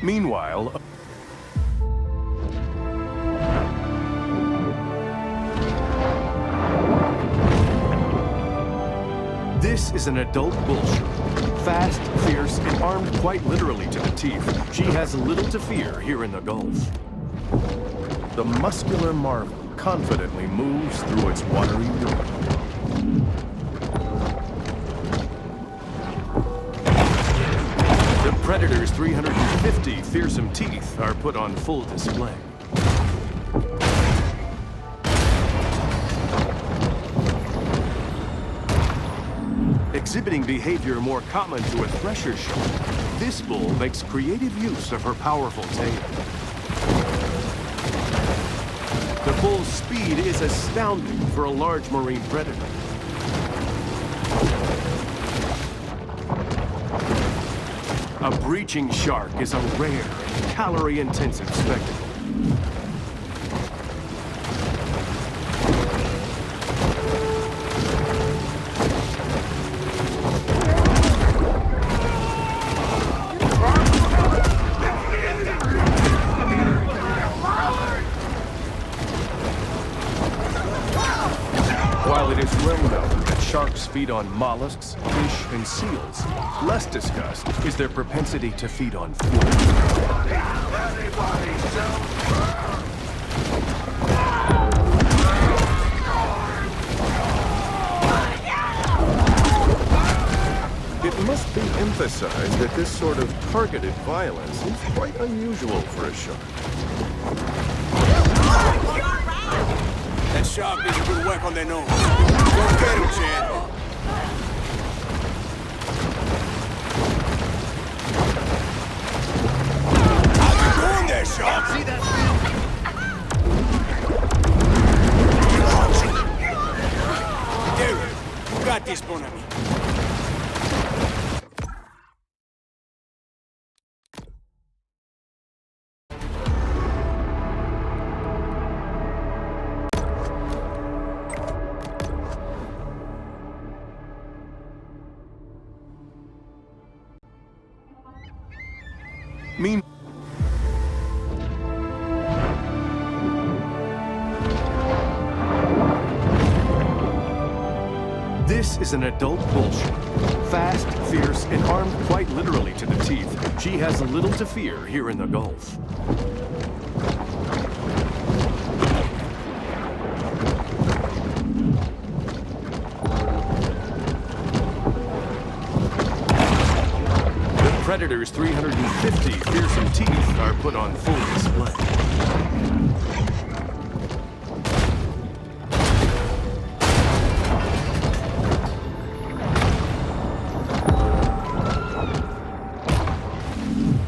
Meanwhile, this is an adult bullshit. Fast, fierce, and armed quite literally to the teeth, she has little to fear here in the Gulf. The muscular marvel confidently moves through its watery door. The Predator's 350 fearsome teeth are put on full display. Exhibiting behavior more common to a thresher shark, this bull makes creative use of her powerful tail. The bull's speed is astounding for a large marine predator. A breaching shark is a rare, calorie-intensive spectacle. While it is well known that sharks feed on mollusks, fish, and seals, less discussed is their propensity to feed on food. It must be emphasized that this sort of targeted violence is quite unusual for a shark. That shark needs a good whack on their nose. Go get him, Chad. How you doing there, shark? See that? Gary, you got this, bon ami. This is an adult bullshit. Fast, fierce, and armed quite literally to the teeth, she has little to fear here in the Gulf. The Predator's 350 fearsome teeth are put on full display.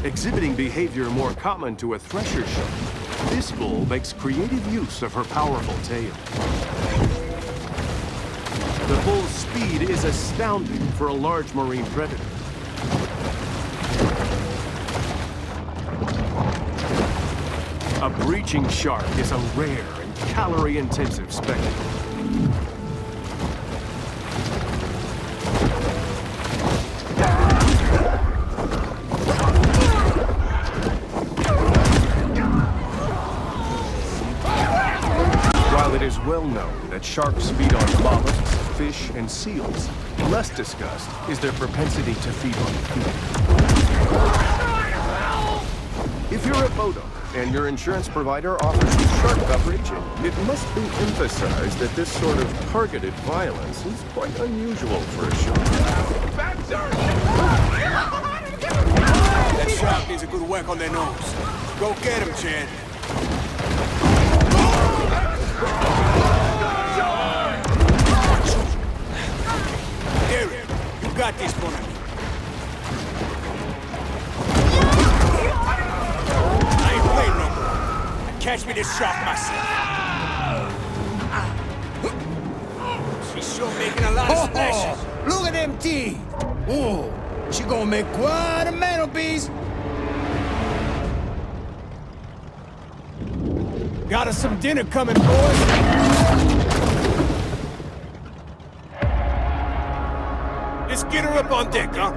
Exhibiting behavior more common to a thresher shark, this bull makes creative use of her powerful tail. The bull's speed is astounding for a large marine predator. A breaching shark is a rare and calorie-intensive spectacle. While it is well known that sharks feed on mollusks, fish, and seals, less discussed is their propensity to feed on food. If you're a boat owner and your insurance provider offers you shark coverage, it must be emphasized that this sort of targeted violence is quite unusual for a shark. That shark needs a good whack on their nose. Go get him, Chad. Gary, you got this, bon ami. I ain't playing no more. Catch me this shark myself. She's sure making a lot of splashes. Look at them teeth. Oh, she gonna make quite a mantelpiece. Got us some dinner coming, boys. Let's get her up on deck, huh?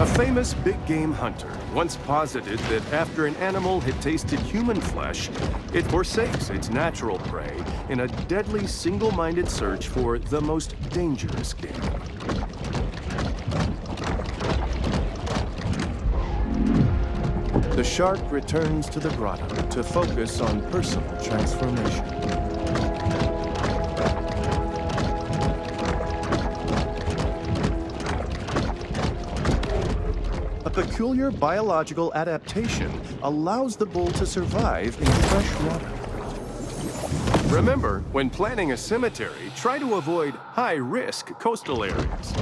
A famous big game hunter once posited that after an animal had tasted human flesh, it forsakes its natural prey in a deadly single-minded search for the most dangerous game. The shark returns to the grotto to focus on personal transformation. A peculiar biological adaptation allows the bull to survive in fresh water. Remember, when planning a cemetery, try to avoid high-risk coastal areas.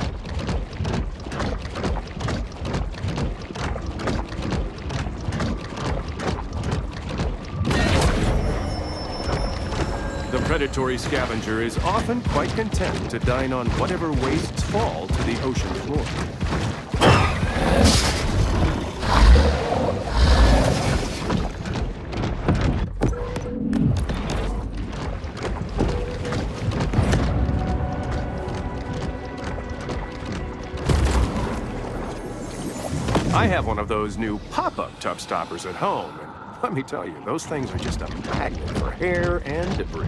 The predatory scavenger is often quite content to dine on whatever wastes fall to the ocean floor. I have one of those new pop-up tub stoppers at home, and let me tell you, those things are just a magnet for hair and debris.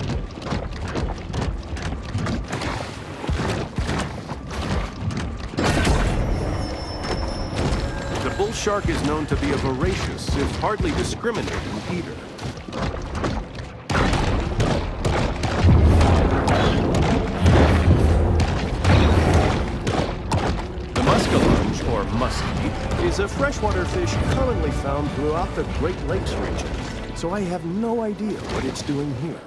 The bull shark is known to be a voracious, if hardly discriminating, eater. Muskie is a freshwater fish commonly found throughout the Great Lakes region, so I have no idea what it's doing here.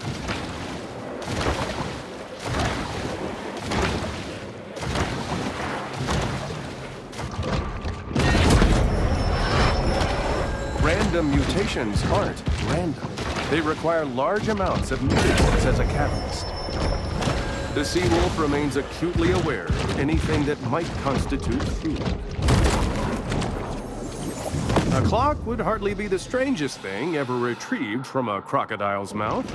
Random mutations aren't random. They require large amounts of mutagens as a catalyst. The sea wolf remains acutely aware of anything that might constitute food. A clock would hardly be the strangest thing ever retrieved from a crocodile's mouth.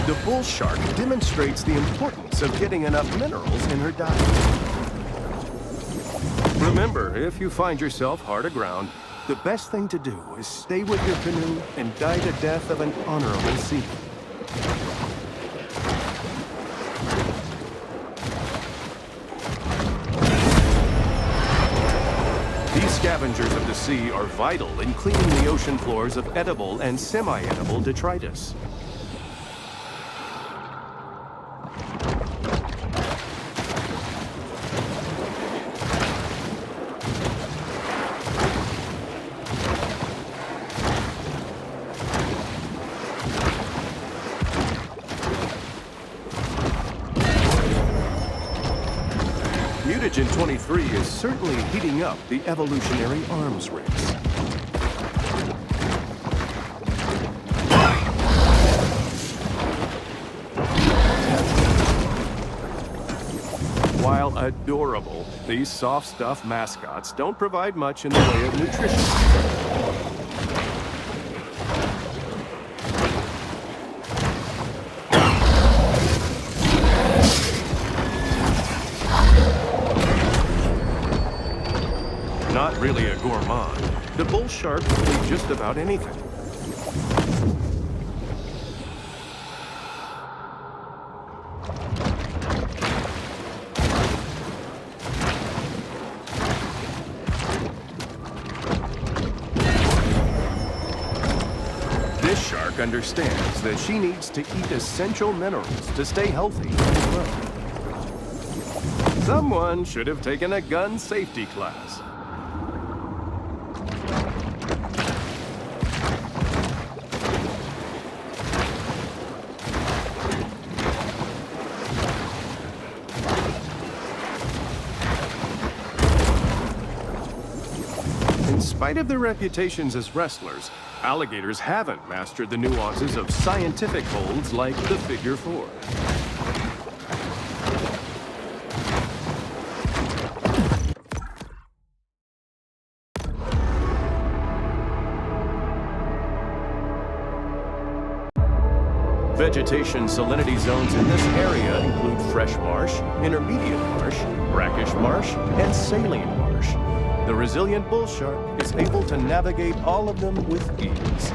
The bull shark demonstrates the importance of getting enough minerals in her diet. Remember, if you find yourself hard aground, the best thing to do is stay with your canoe and die the death of an honorable seaman. These scavengers of the sea are vital in cleaning the ocean floors of edible and semi-edible detritus. Mutagen 23 is certainly heating up the evolutionary arms race. While adorable, these soft stuff mascots don't provide much in the way of nutrition. Not really a gourmand, the bull shark will eat just about anything. This shark understands that she needs to eat essential minerals to stay healthy and grow. Someone should have taken a gun safety class. spite of their reputations as wrestlers, alligators haven't mastered the nuances of scientific holds like the figure four. Vegetation salinity zones in this area include fresh marsh, intermediate marsh, brackish marsh, and saline marsh. The resilient bull shark is able to navigate all of them with ease.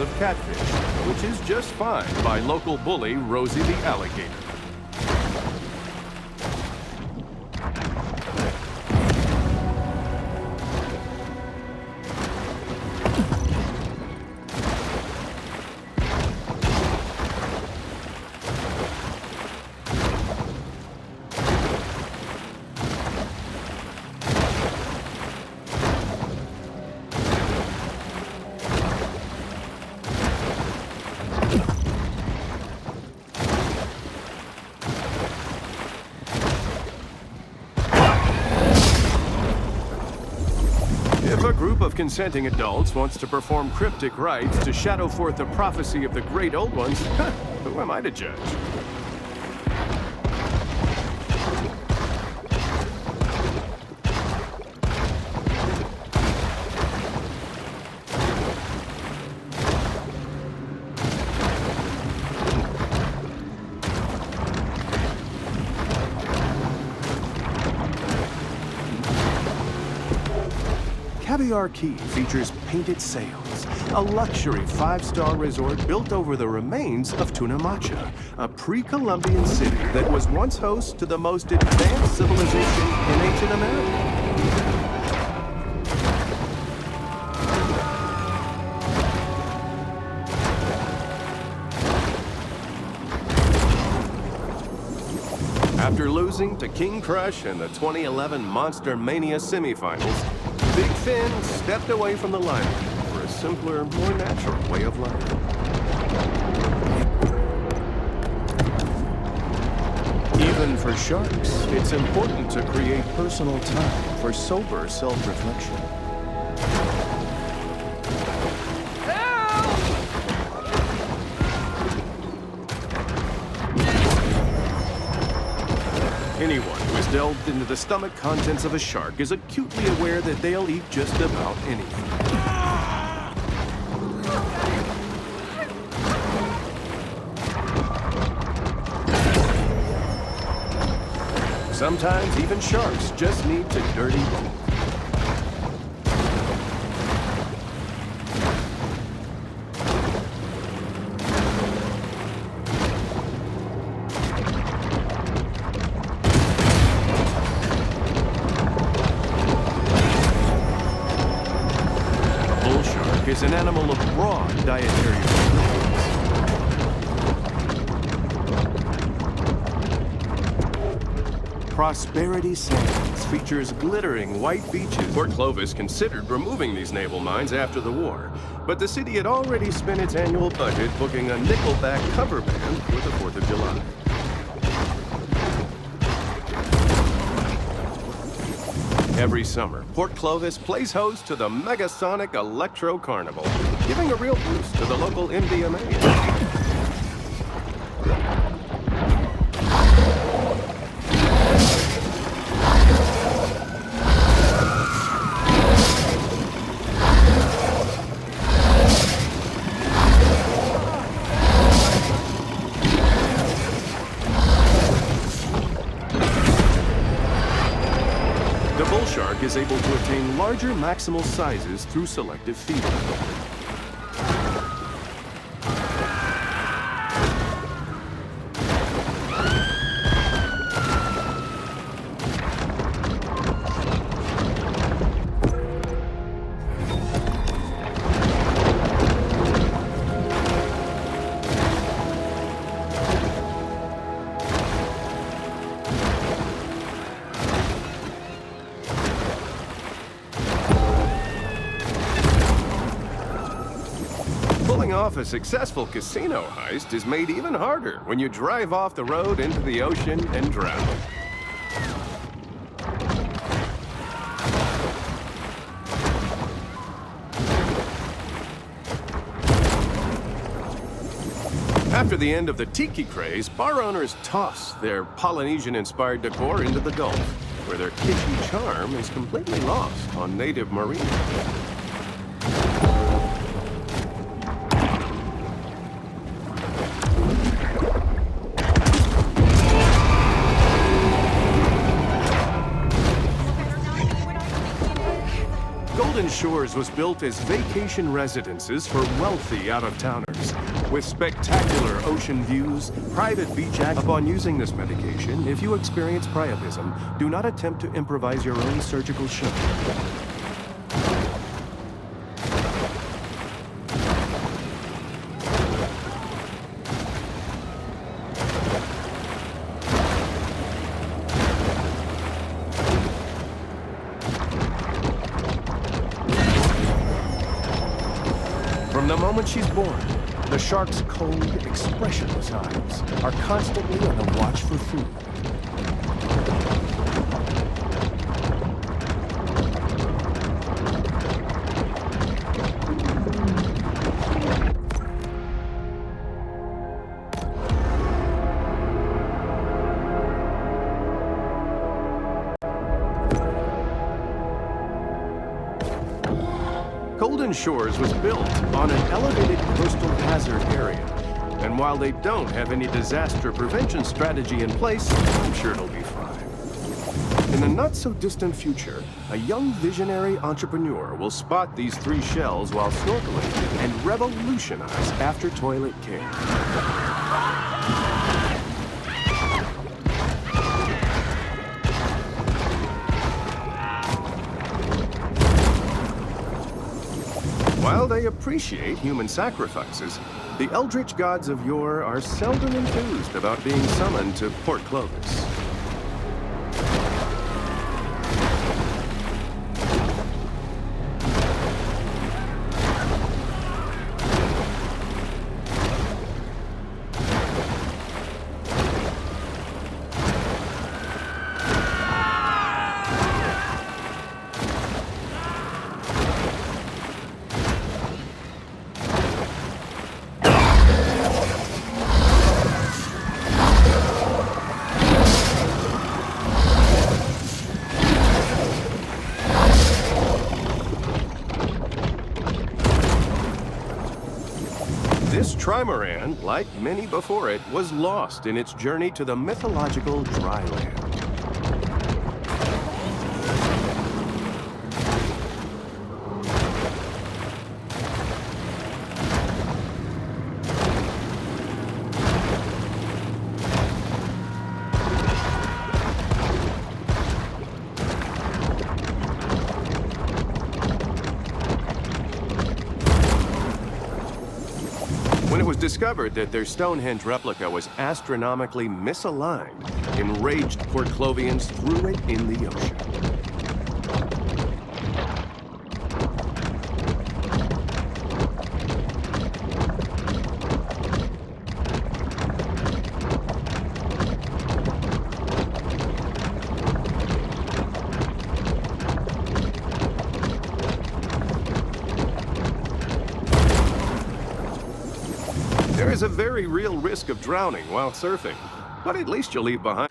Of catfish, which is just fine by local bully Rosie the alligator. Of consenting adults wants to perform cryptic rites to shadow forth the prophecy of the great old ones, who am I to judge? Caviar Key features painted sails, a luxury 5-star resort built over the remains of Tunamacha, a pre-Columbian city that was once host to the most advanced civilization in ancient America. After losing to King Crush in the 2011 Monster Mania semifinals, Big Finn stepped away from the limelight for a simpler, more natural way of life. Even for sharks, it's important to create personal time for sober self-reflection. Anyone who has delved into the stomach contents of a shark is acutely aware that they'll eat just about anything. Sometimes even sharks just need to dirty eat. Is an animal of broad dietary preferences. Prosperity Sands features glittering white beaches. Port Clovis considered removing these naval mines after the war, but the city had already spent its annual budget booking a Nickelback cover band for the 4th of July. Every summer, Port Clovis plays host to the Megasonic Electro Carnival, giving a real boost to the local MDMA industry. Is able to attain larger maximal sizes through selective feeding. off a successful casino heist is made even harder when you drive off the road into the ocean and drown. After the end of the tiki craze, bar owners toss their Polynesian-inspired decor into the Gulf, where their kitschy charm is completely lost on native marinas. Golden Shores was built as vacation residences for wealthy out-of-towners, with spectacular ocean views, private beach access. Upon using this medication, if you experience priapism, do not attempt to improvise your own surgical show. From the moment she's born, the shark's cold, expressionless eyes are constantly on the watch for food. Golden Shores was built on an elevated coastal hazard area, and while they don't have any disaster prevention strategy in place, I'm sure it'll be fine. In the not-so-distant future, a young visionary entrepreneur will spot these three shells while snorkeling and revolutionize after-toilet care. While they appreciate human sacrifices, the eldritch gods of yore are seldom enthused about being summoned to Port Clovis. This trimaran, like many before it, was lost in its journey to the mythological dry land. When it was discovered that their Stonehenge replica was astronomically misaligned, enraged Port Clovians threw it in the ocean. There is a very real risk of drowning while surfing, but at least you'll leave behind.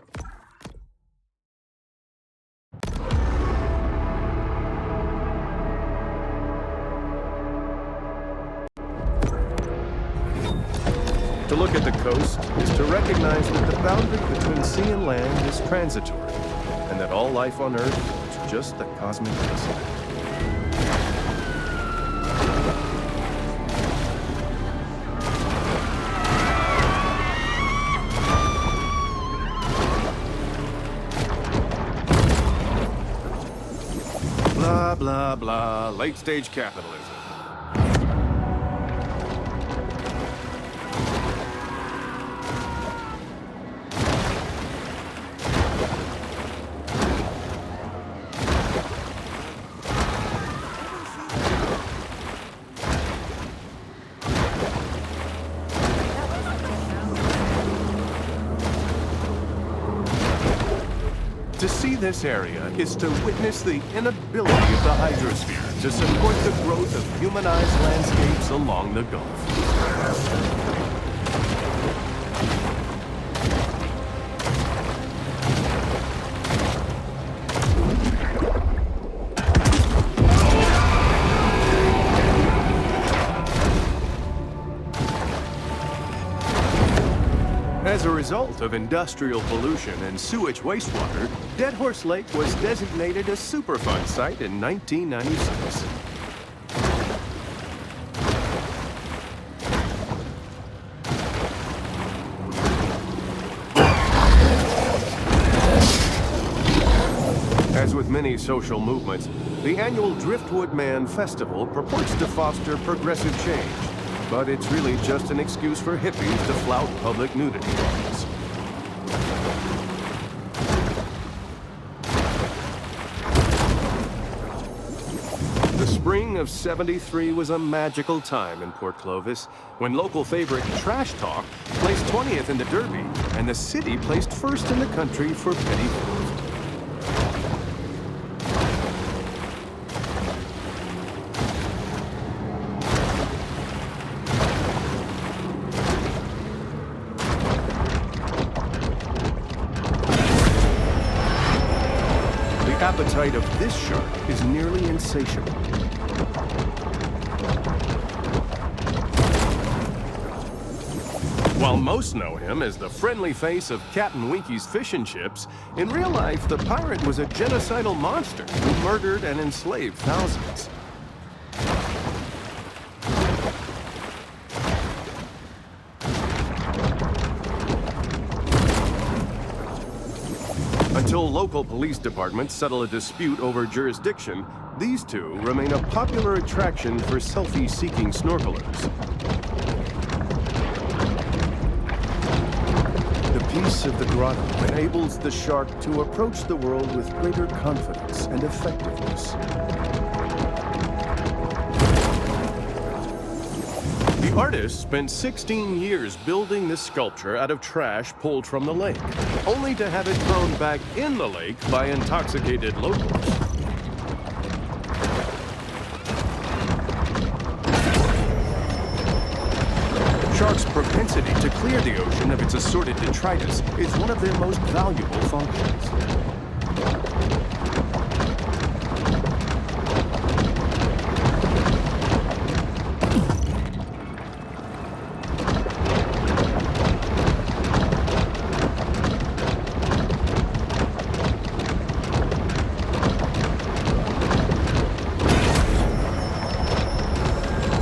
To look at the coast is to recognize that the boundary between sea and land is transitory, and that all life on Earth is just the cosmic dust. Blah, blah, blah, late-stage capitalism. To see this area is to witness the inability of the hydrosphere to support the growth of humanized landscapes along the Gulf. As a result of industrial pollution and sewage wastewater, Dead Horse Lake was designated a Superfund site in 1996. As with many social movements, the annual Driftwood Man Festival purports to foster progressive change. But it's really just an excuse for hippies to flout public nudity laws. The spring of '73 was a magical time in Port Clovis, when local favorite Trash Talk placed 20th in the Derby, and the city placed first in the country for petty theft. The appetite of this shark is nearly insatiable. While most know him as the friendly face of Captain Winky's Fish and Chips, in real life, the pirate was a genocidal monster who murdered and enslaved thousands. Until local police departments settle a dispute over jurisdiction, these two remain a popular attraction for selfie-seeking snorkelers. The peace of the grotto enables the shark to approach the world with greater confidence and effectiveness. The artist spent 16 years building this sculpture out of trash pulled from the lake, only to have it thrown back in the lake by intoxicated locals. Sharks' propensity to clear the ocean of its assorted detritus is one of their most valuable functions.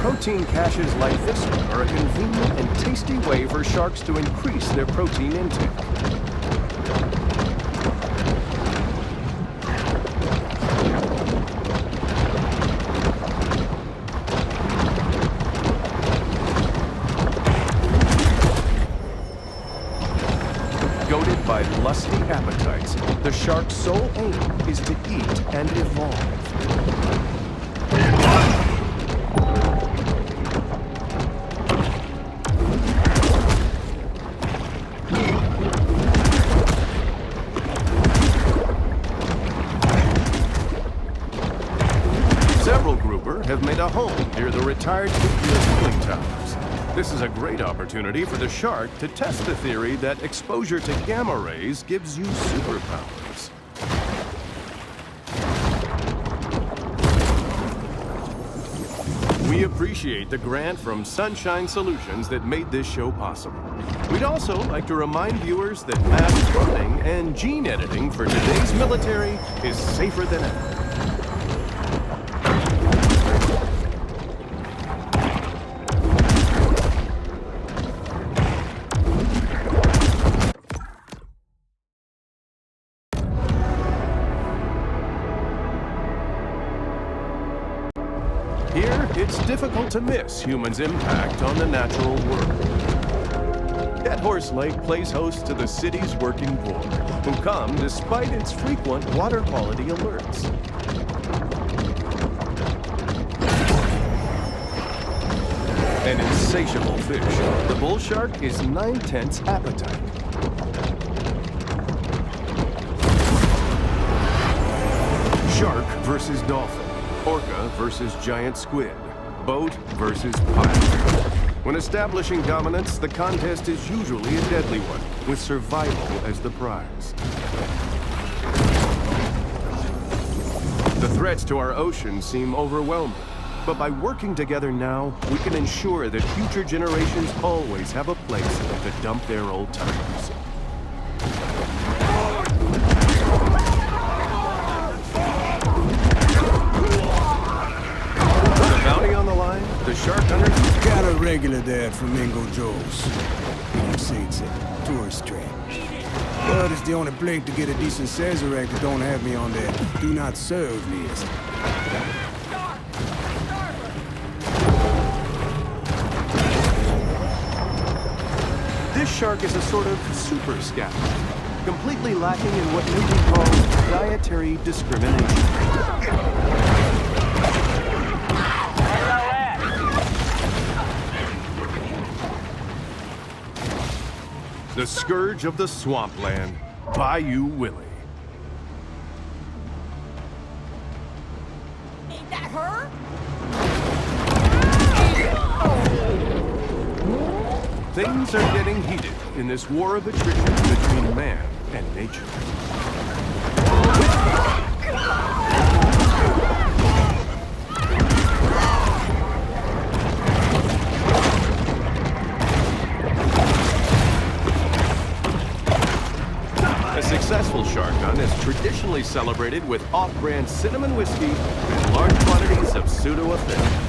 Protein caches like this one are a convenient and tasty way for sharks to increase their protein intake. Goaded by lusty appetites, the shark's sole aim is to eat and evolve. Have made a home near the retired nuclear cooling towers. This is a great opportunity for the shark to test the theory that exposure to gamma rays gives you superpowers. We appreciate the grant from Sunshine Solutions that made this show possible. We'd also like to remind viewers that mass cloning and gene editing for today's military is safer than ever. Here, it's difficult to miss humans' impact on the natural world. Dead Horse Lake plays host to the city's working poor, who come despite its frequent water quality alerts. An insatiable fish, the bull shark is 9/10 appetite. Shark versus dolphin. Orca versus giant squid. Boat versus pirate. When establishing dominance, the contest is usually a deadly one, with survival as the prize. The threats to our ocean seem overwhelming, but by working together now, we can ensure that future generations always have a place to dump their old times. The shark hunters Got a regular there at Flamingo Joe's. You say it's a tourist trap. But it's the only place to get a decent Sazerac that don't have me on their do not serve list. This shark is a sort of super scavenger, completely lacking in what may be called dietary discrimination. The scourge of the swampland, Bayou Willie. Ain't that her? Things are getting heated in this war of attrition between man and nature. A successful shark hunt is traditionally celebrated with off-brand cinnamon whiskey and large quantities of pseudo-affinity.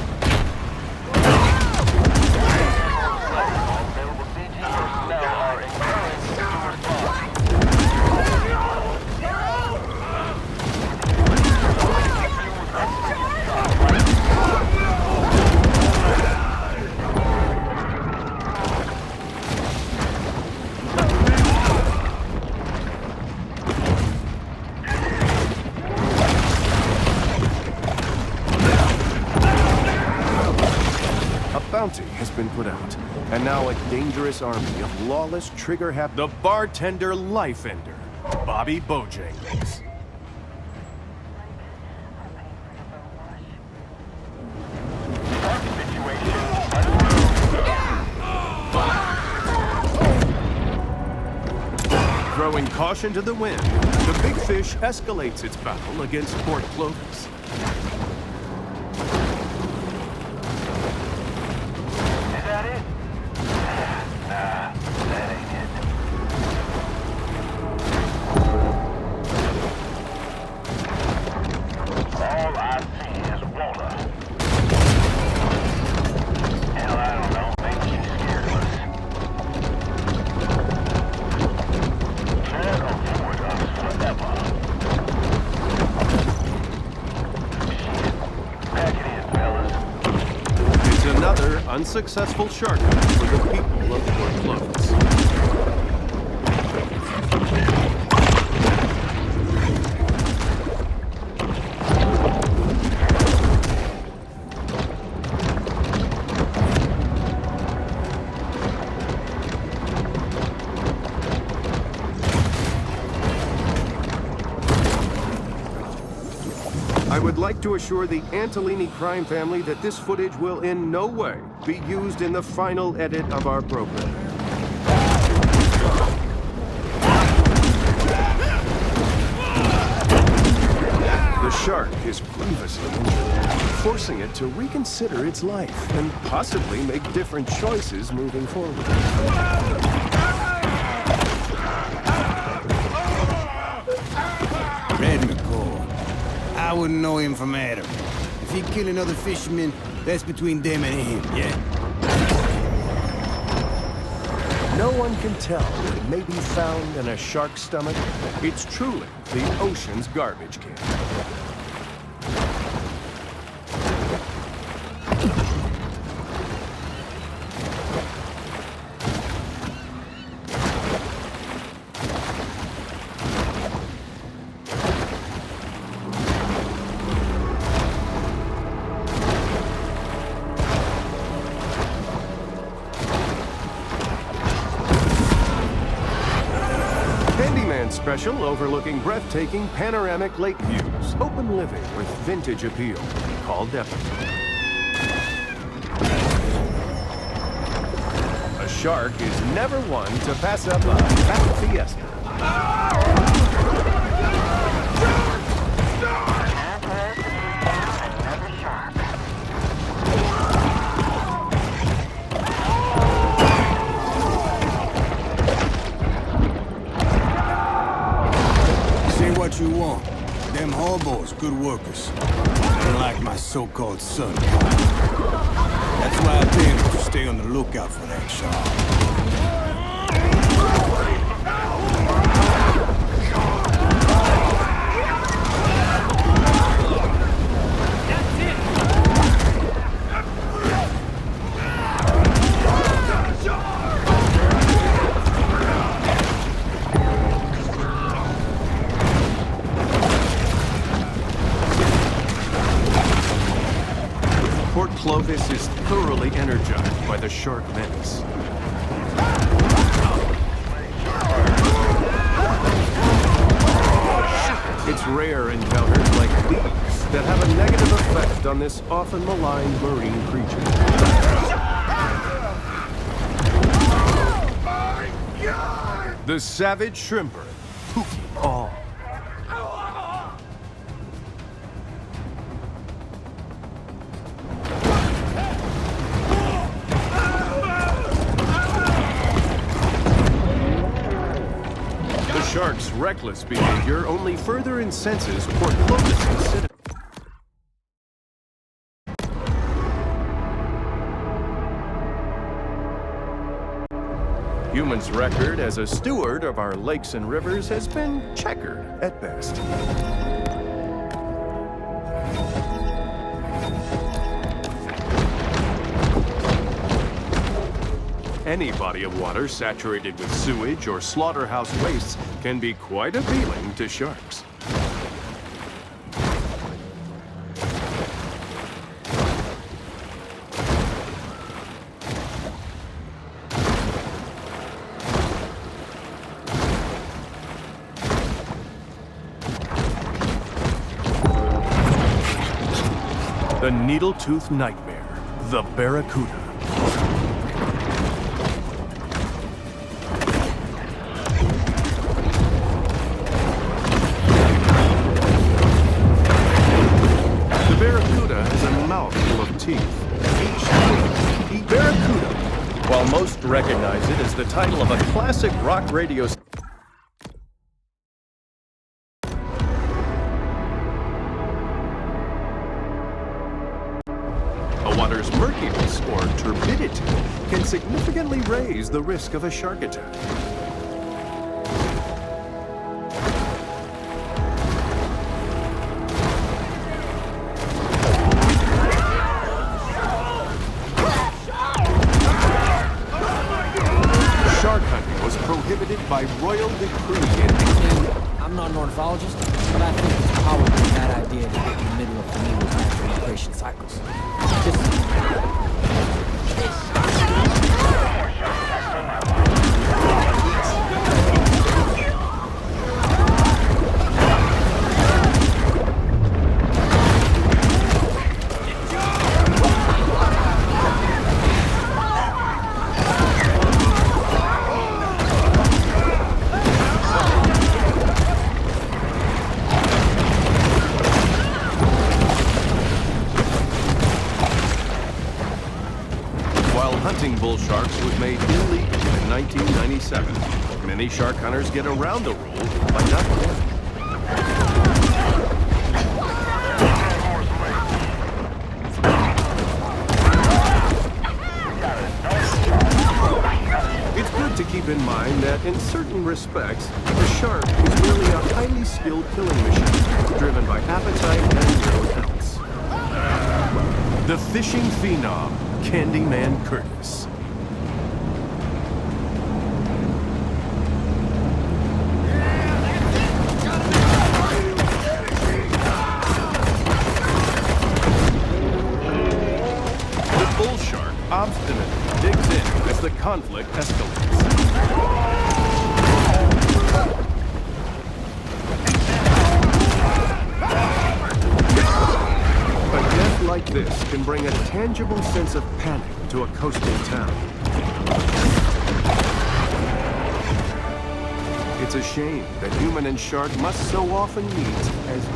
Bounty has been put out, and now a dangerous army of lawless trigger-happy... The bartender life-ender, Bobby Bojangles. Throwing caution to the wind, the big fish escalates its battle against Port Clovis. Unsuccessful shark hunt for the people of Port Clovis. I would like to assure the Antolini crime family that this footage will in no way be used in the final edit of our program. The shark is grievously injured, forcing it to reconsider its life and possibly make different choices moving forward. Red McCall. I wouldn't know him from Adam. If he kill another fisherman, that's between them and him, yeah? No one can tell what may be found in a shark's stomach. It's truly the ocean's garbage can. Weekend special overlooking breathtaking panoramic lake views. Open living with vintage appeal. Call Deputy. A shark is never one to pass up a fat fiesta. What you want. Them hobos, good workers. Unlike my so-called son. That's why I pay them to stay on the lookout for that shark. Clovis is thoroughly energized by the shark menace. It's rare encounters like these that have a negative effect on this often maligned marine creature. The savage shrimper, Pookie All. Shark's reckless behavior only further incenses Port Clovis' citizens. Human's record as a steward of our lakes and rivers has been checkered at best. Any body of water saturated with sewage or slaughterhouse wastes can be quite appealing to sharks. The needle-toothed nightmare, the barracuda. While most recognize it as the title of a classic rock radio station. A water's murkiness or turbidity can significantly raise the risk of a shark attack. By royal decree. I'm not an ornithologist, but I think it's probably a bad idea to get in the middle of flamingos' natural migration cycles. Bull sharks was made illegal in 1997. Many shark hunters get around the rule by not killing. It's good to keep in mind that in certain respects, the shark is merely a highly skilled killing machine, driven by appetite and no else. The fishing phenom, Candyman Curtis. The bull shark obstinately digs in as the conflict escalates. like this can bring a tangible sense of panic to a coastal town. It's a shame that human and shark must so often meet as...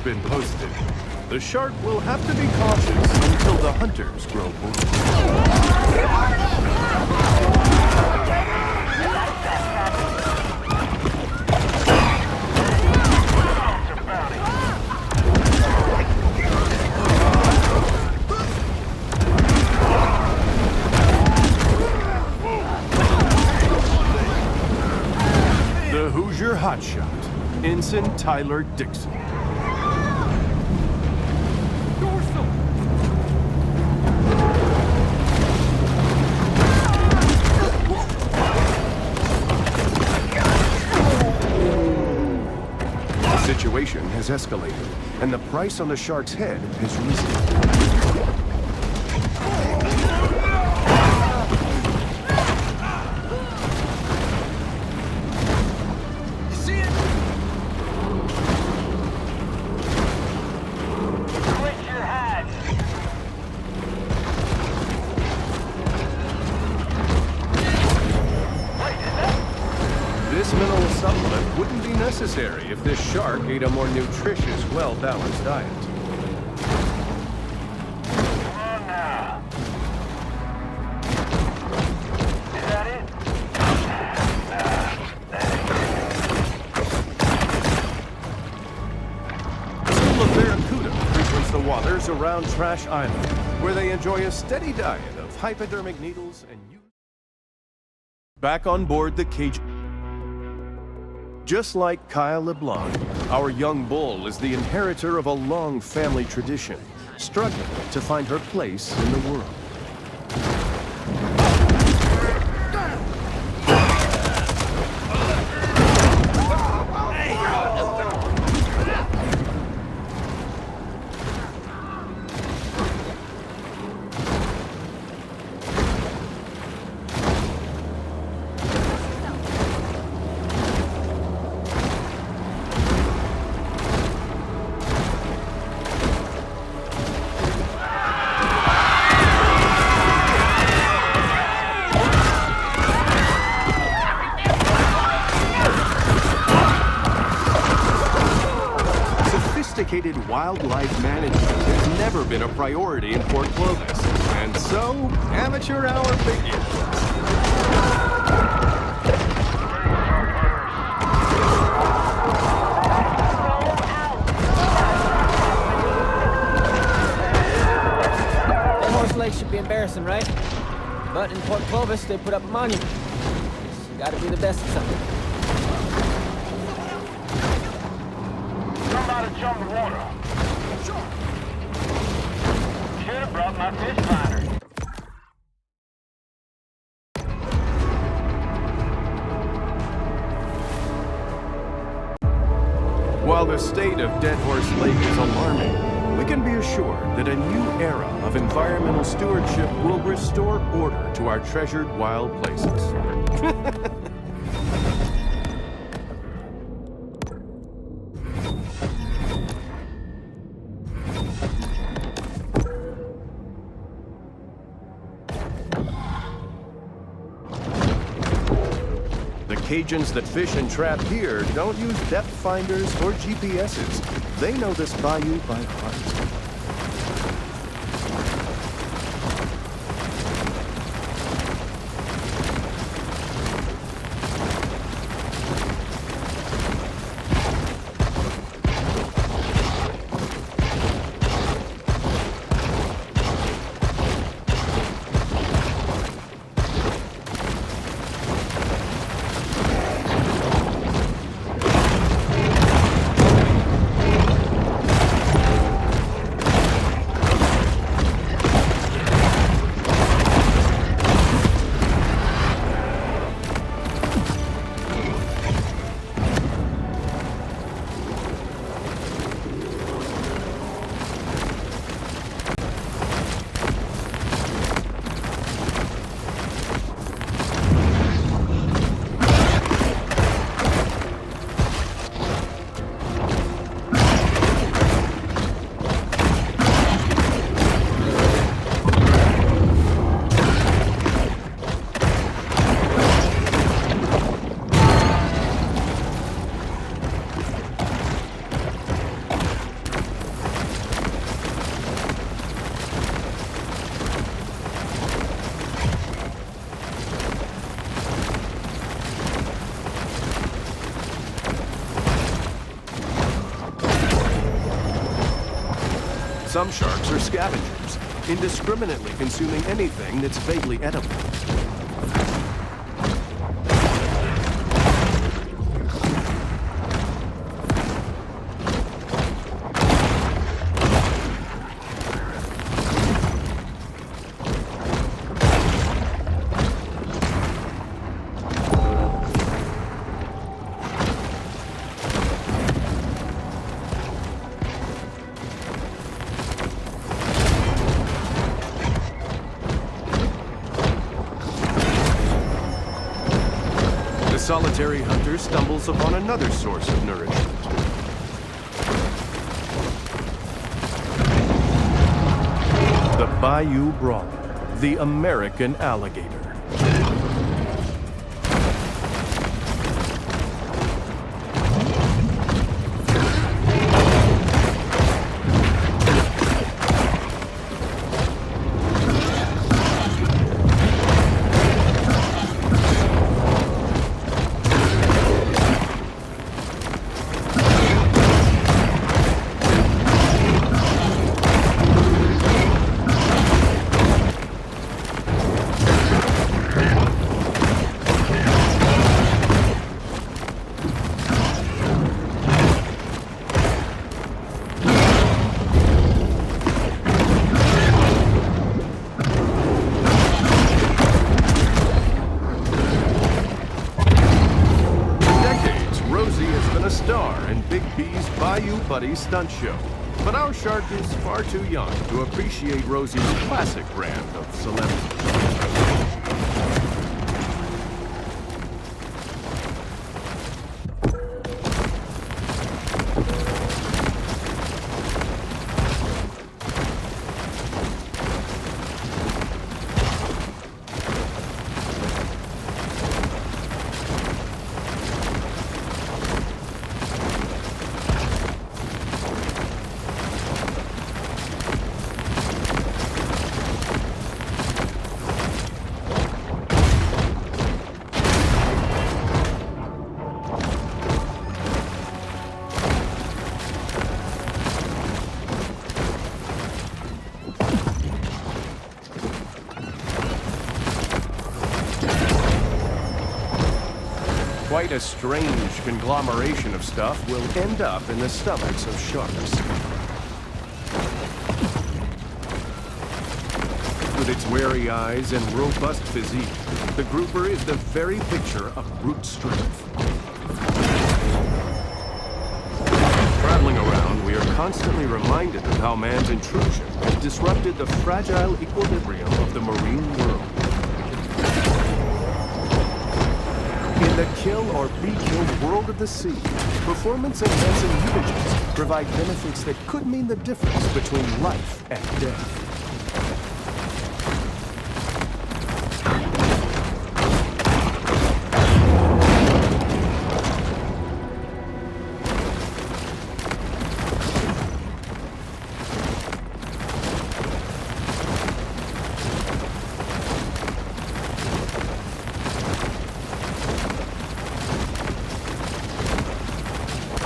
been posted. The shark will have to be cautious until the hunters grow bored. The Hoosier hotshot, Ensign Tyler Dixon. The situation has escalated, and the price on the shark's head has risen. This mineral supplement wouldn't be necessary if this shark ate a more nutritious, well-balanced diet. Come on now. Is that it? Some barracuda frequents the waters around Trash Island, where they enjoy a steady diet of hypodermic needles and... Back on board the cage... Just like Kyle LeBlanc, our young bull is the inheritor of a long family tradition, struggling to find her place in the world. Sophisticated wildlife management has never been a priority in Port Clovis, and so amateur hour begins. That horse leg should be embarrassing, right? But in Port Clovis, they put up a monument. You gotta be the best at something. Somebody jump the water. Sure. Should have brought my fish finder. While the state of Dead Horse Lake is alarming, we can be assured that a new era of environmental stewardship will restore order to our treasured wild places. Cajuns that fish and trap here don't use depth finders or GPSs. They know this bayou by heart. Some sharks are scavengers, indiscriminately consuming anything that's vaguely edible. The solitary hunter stumbles upon another source of nourishment. The Bayou Brawler, the American alligator. Buddy stunt show, but our shark is far too young to appreciate Rosie's classic brand of celebrity. Quite a strange conglomeration of stuff will end up in the stomachs of sharks. With its wary eyes and robust physique, the grouper is the very picture of brute strength. Traveling around, we are constantly reminded of how man's intrusion has disrupted the fragile equilibrium of the marine world. In the kill or be killed world of the sea, performance-enhancing mutagens provide benefits that could mean the difference between life and death.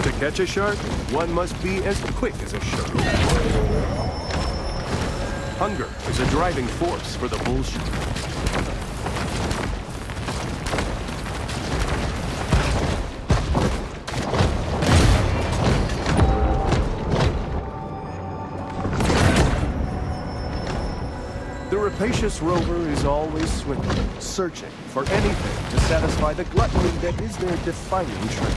To catch a shark, one must be as quick as a shark. Hunger is a driving force for the bull shark. The rapacious rover is always swimming, searching for anything to satisfy the gluttony that is their defining trait.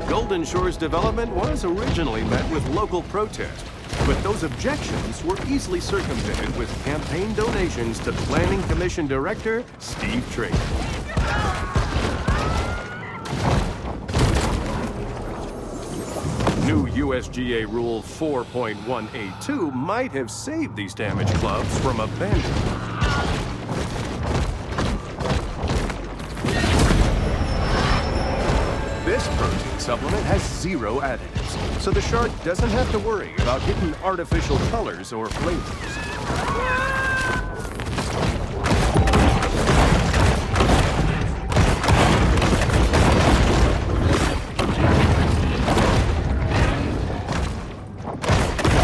Golden Shore's development was originally met with local protest, But those objections were easily circumvented with campaign donations to Planning Commission Director Steve Trader. New USGA Rule 4.1A2 might have saved these damaged clubs from abandonment. This protein supplement has 0 additives, so the shark doesn't have to worry about hidden artificial colors or flavors.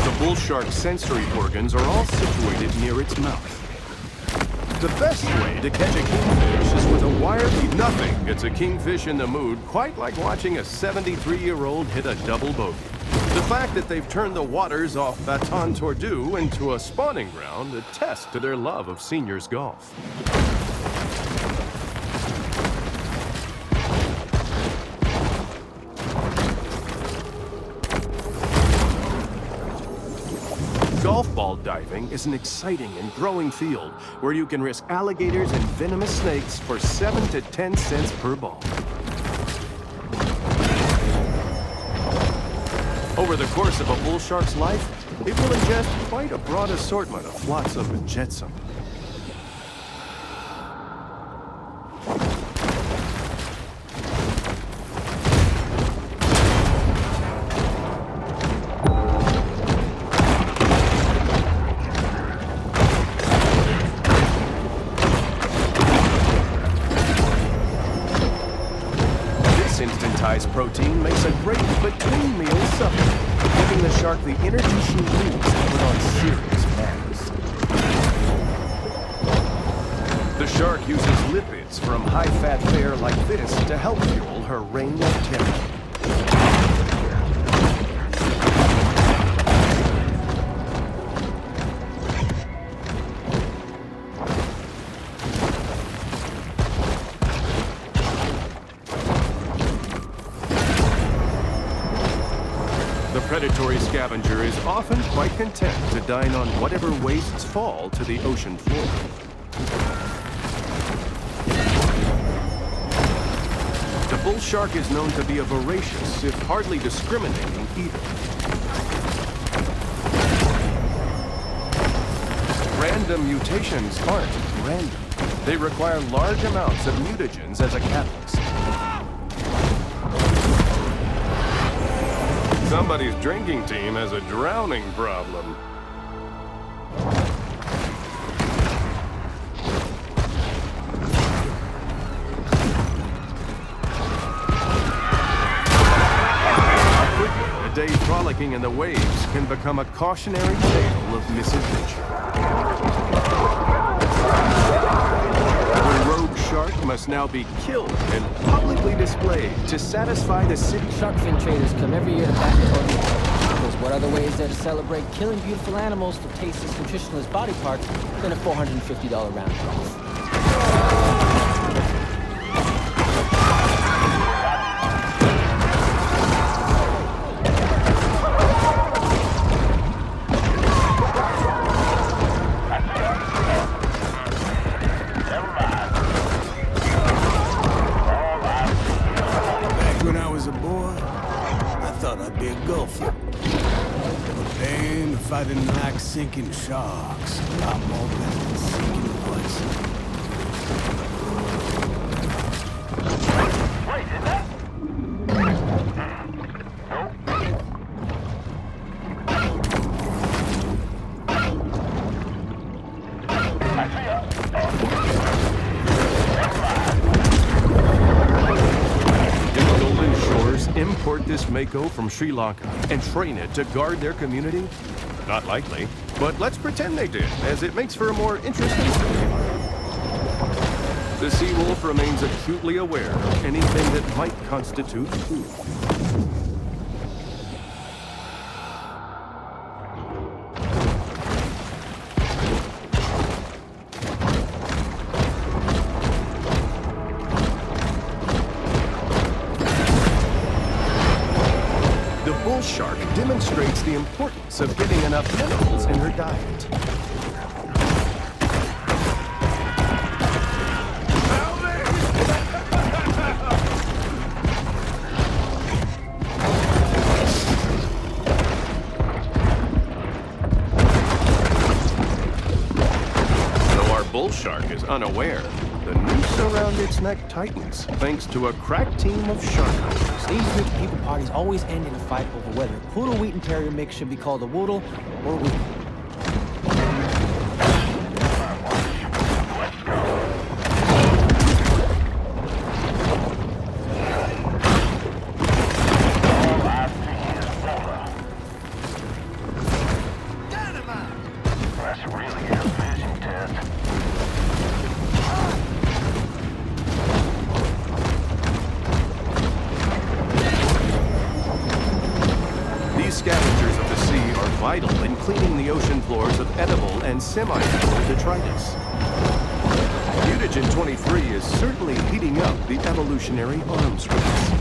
The bull shark's sensory organs are all situated near its mouth. The best way to catch a kingfish is with a wily nothing gets a kingfish in the mood, quite like watching a 73-year-old hit a double bogey. The fact that they've turned the waters off Baton Tordu into a spawning ground attests to their love of seniors golf. Golf ball diving is an exciting and growing field where you can risk alligators and venomous snakes for 7 to 10 cents per ball. Over the course of a bull shark's life, it will ingest quite a broad assortment of flotsam and jetsam. Protein makes a great between-meal supplement, giving the shark the energy she needs to put on serious mass. The shark uses lipids from high-fat fare like this to help fuel her reign of terror. Predatory scavenger is often quite content to dine on whatever wastes fall to the ocean floor. The bull shark is known to be a voracious, if hardly discriminating, eater. Random mutations aren't random. They require large amounts of mutagens as a catalyst. Somebody's drinking team has a drowning problem. A day frolicking in the waves can become a cautionary tale of misadventure. The rogue shark must now be killed and publicly displayed to satisfy the city. Shark fin traders come every year to Baton Tordu. Because what other way is there to celebrate killing beautiful animals for tasteless, nutritionless body parts than a $450 round of golf? I didn't like sinking sharks. A lot more better than sinking butts. Wait, is that? In the Golden Shores, import this mako from Sri Lanka and train it to guard their community? Not likely, but let's pretend they did, as it makes for a more interesting story. The sea wolf remains acutely aware of anything that might constitute food. demonstrates the importance of getting enough minerals in her diet. Bull shark is unaware. The noose around its neck tightens thanks to a crack team of shark hunters. These rich people parties always end in a fight over whether a poodle wheat and terrier mix should be called a woodle or wheat. Scavengers of the sea are vital in cleaning the ocean floors of edible and semi-edible detritus. Mutagen 23 is certainly heating up the evolutionary arms race.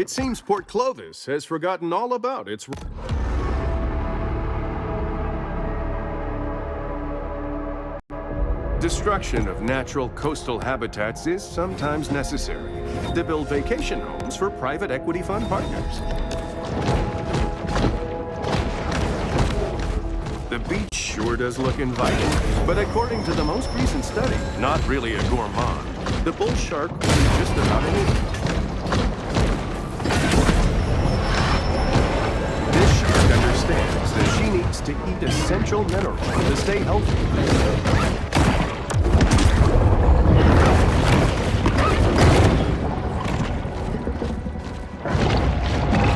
It seems Port Clovis has forgotten all about its... Destruction of natural coastal habitats is sometimes necessary to build vacation homes for private equity fund partners. The beach sure does look inviting, but according to the most recent study, not really a gourmand. The bull shark will eat just about anything. Understands that she needs to eat essential minerals to stay healthy.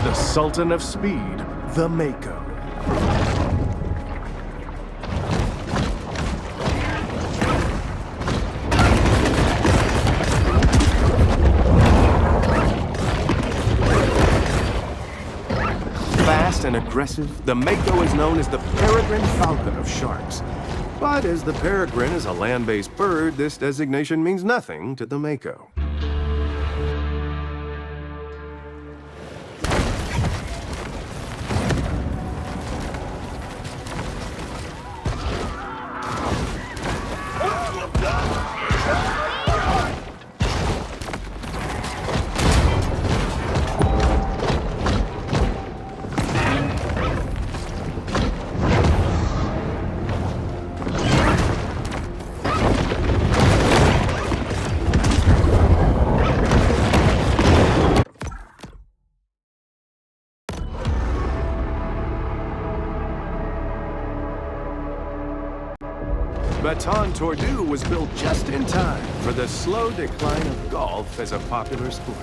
The Sultan of Speed, the Mako. Fast and aggressive, the Mako is known as the peregrine falcon of sharks. But as the peregrine is a land-based bird, this designation means nothing to the Mako. Baton Tordu was built just in time for the slow decline of golf as a popular sport.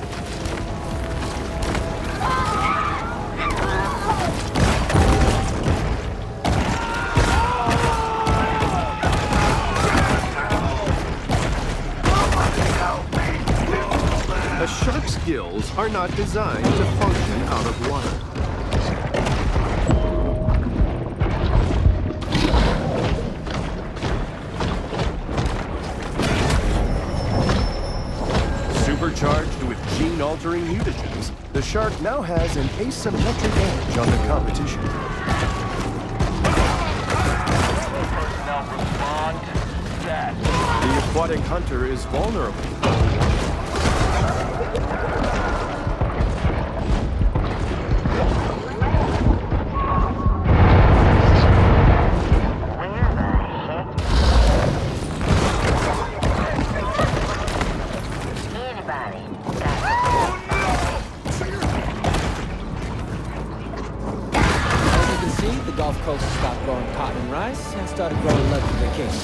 A shark's gills are not designed to function out of water. Supercharged with gene-altering mutagens, the shark now has an asymmetric edge on the competition. The aquatic hunter is vulnerable. Stopped growing cotton and rice and started growing lucky vacations.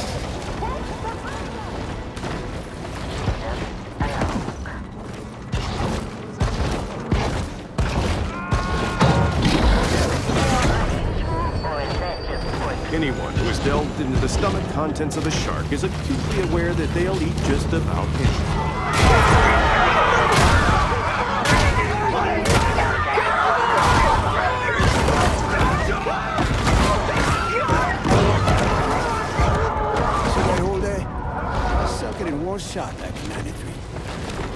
Anyone who has delved into the stomach contents of a shark is acutely aware that they'll eat just about anything. shot like in 93.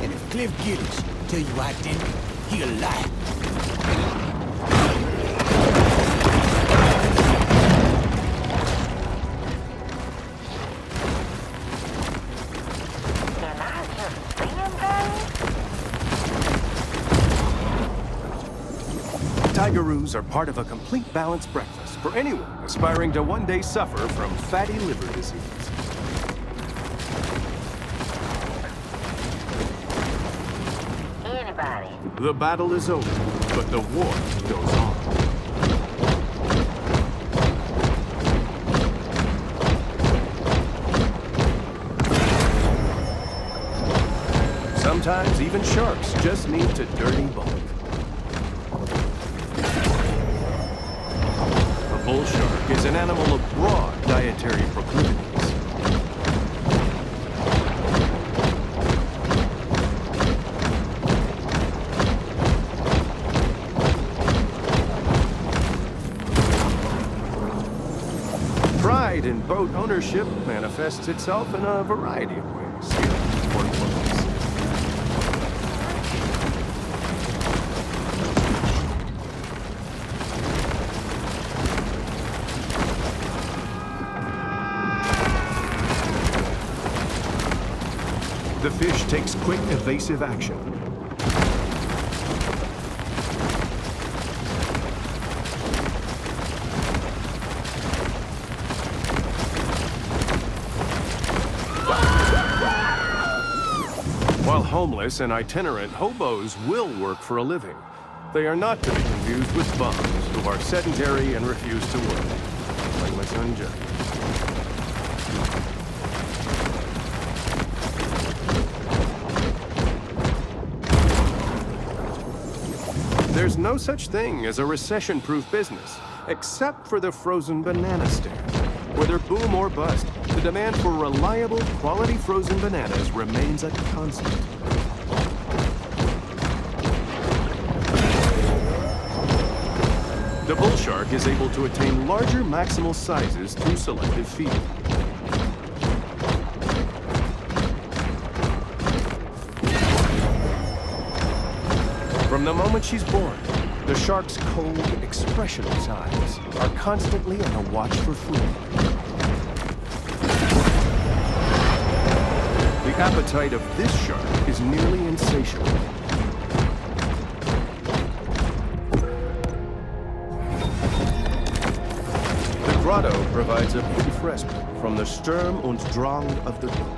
And if Cliff Gillis tell you I didn't, he'll lie. Tigeroos are part of a complete balanced breakfast for anyone aspiring to one day suffer from fatty liver disease. Anybody? The battle is over, but the war goes on. Sometimes even sharks just need to dirty bulk. A bull shark is an animal of broad dietary proclivities. Pride in boat ownership manifests itself in a variety of ways here in Port Clovis. The fish takes quick, evasive action. While homeless and itinerant, hobos will work for a living. They are not to be confused with bums who are sedentary and refuse to work. Like my son Jeff. There's no such thing as a recession-proof business, except for the frozen banana stand. Whether boom or bust, the demand for reliable, quality frozen bananas remains a constant. The bull shark is able to attain larger maximal sizes through selective feeding. From the moment she's born, the shark's cold, expressionless eyes are constantly on the watch for food. The appetite of this shark is nearly insatiable. The grotto provides a brief respite from the Sturm und Drang of the Gulf.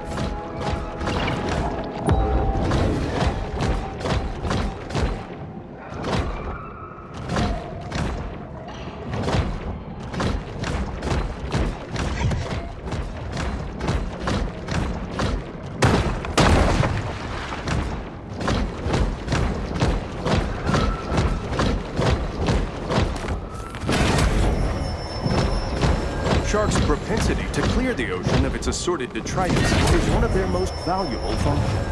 Sharks' propensity to clear the ocean of its assorted detritus is one of their most valuable functions.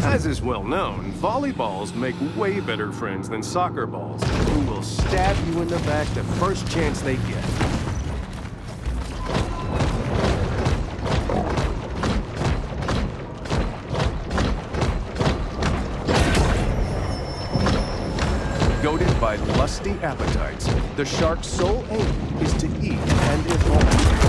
As is well known, volleyballs make way better friends than soccer balls, who will stab you in the back the first chance they get. Goaded by lusty appetites, the shark's sole aim is to eat and evolve.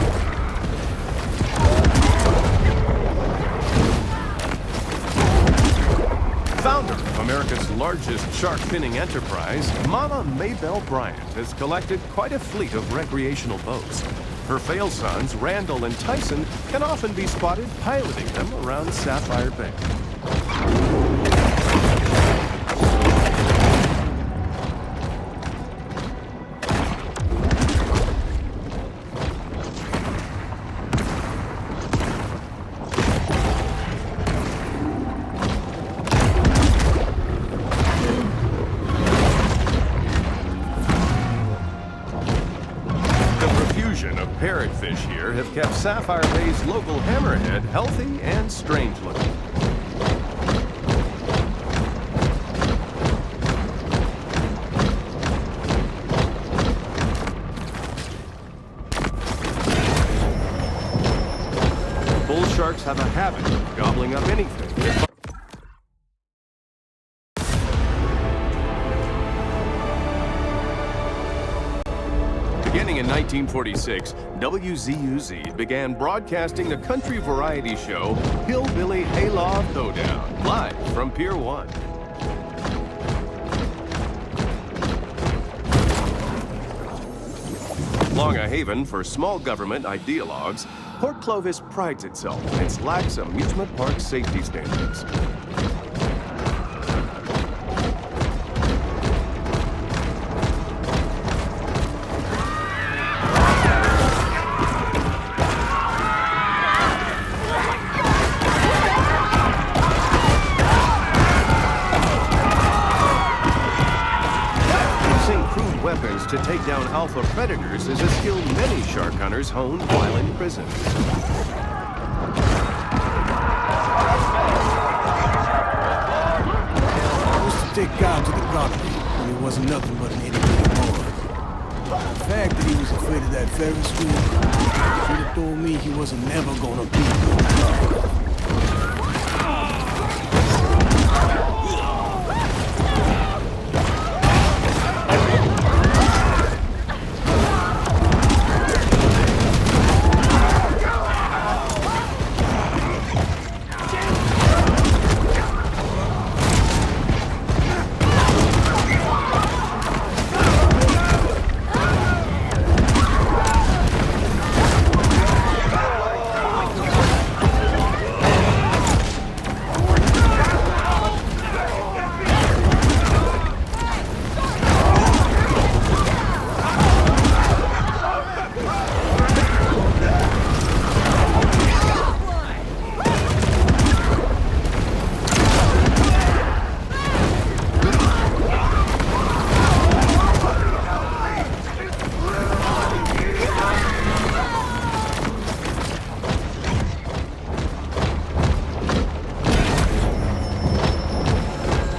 Founder of America's largest shark finning enterprise, Mama Maybelle Bryant has collected quite a fleet of recreational boats. Her fail sons, Randall and Tyson, can often be spotted piloting them around Sapphire Bay. fish here have kept Sapphire Bay's local hammerhead healthy and strange looking. Bull sharks have a habit of gobbling up anything. Beginning in 1946, WZUZ began broadcasting the country variety show Hillbilly Hayloft Hoedown, live from Pier 1. Long a haven for small government ideologues, Port Clovis prides itself in its lax amusement park safety standards. To take down alpha predators is a skill many shark hunters honed while in prison. I used to take God to the property when he wasn't nothing but an itty-bitty boy. The fact that he was afraid of that Ferris wheel should have told me he wasn't never gonna be a good dog.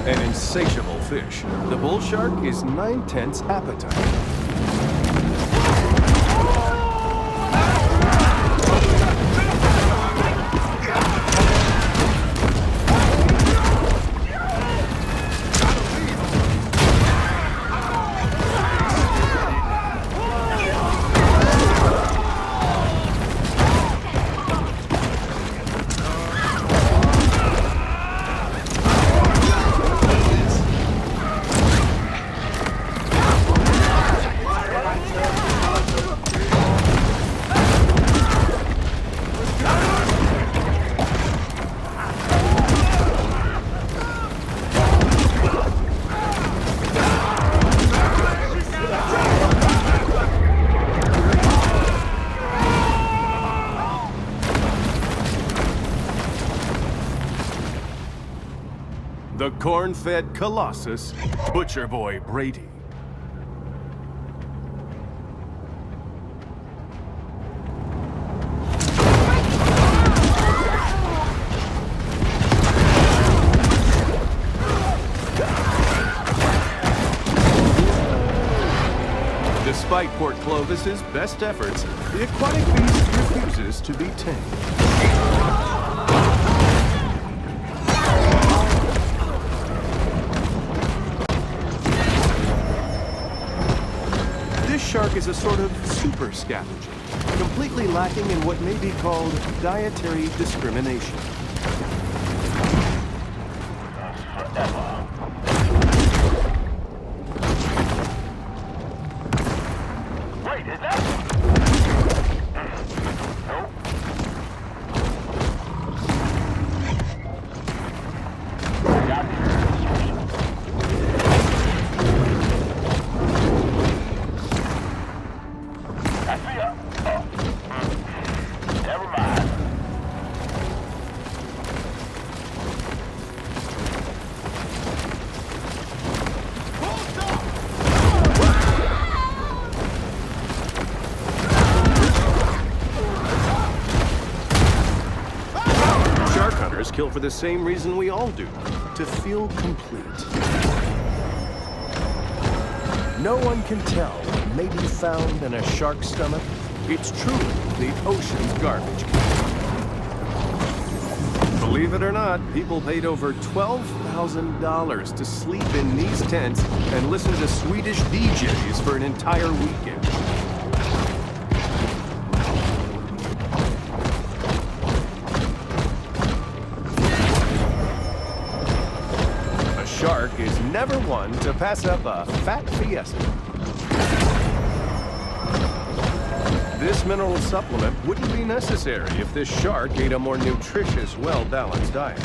An insatiable fish, the bull shark is 9/10 appetite. The corn-fed colossus, Butcher Boy Brady. Despite Port Clovis's best efforts, the aquatic beast refuses to be tamed. This shark is a sort of super scavenger, completely lacking in what may be called dietary discrimination. kill for the same reason we all do, to feel complete. No one can tell what may be found in a shark's stomach. It's truly the ocean's garbage can. Believe it or not, people paid over $12,000 to sleep in these tents and listen to Swedish DJs for an entire weekend. A shark is never one to pass up a fat fiesta. This mineral supplement wouldn't be necessary if this shark ate a more nutritious, well-balanced diet.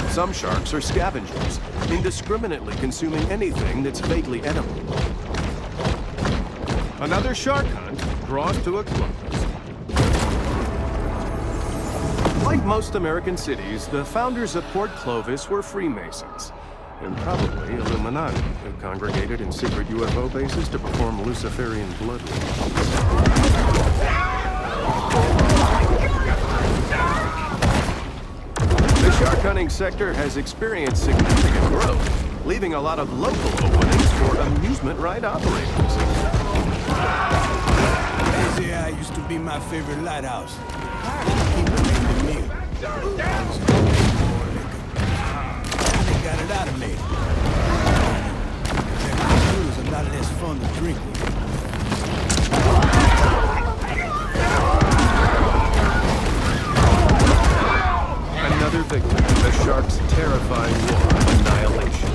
Some sharks are scavengers, indiscriminately consuming anything that's vaguely edible. Another shark hunt draws to a close. Like most American cities, the founders of Port Clovis were Freemasons, and probably Illuminati, who congregated in secret UFO bases to perform Luciferian blood rituals. The shark hunting sector has experienced significant growth, leaving a lot of local openings for amusement ride operators. RTA used to be my favorite lighthouse. People named it me. They got it out of me. It was a lot less fun to drink with. Another victim of the shark's terrifying war of annihilation.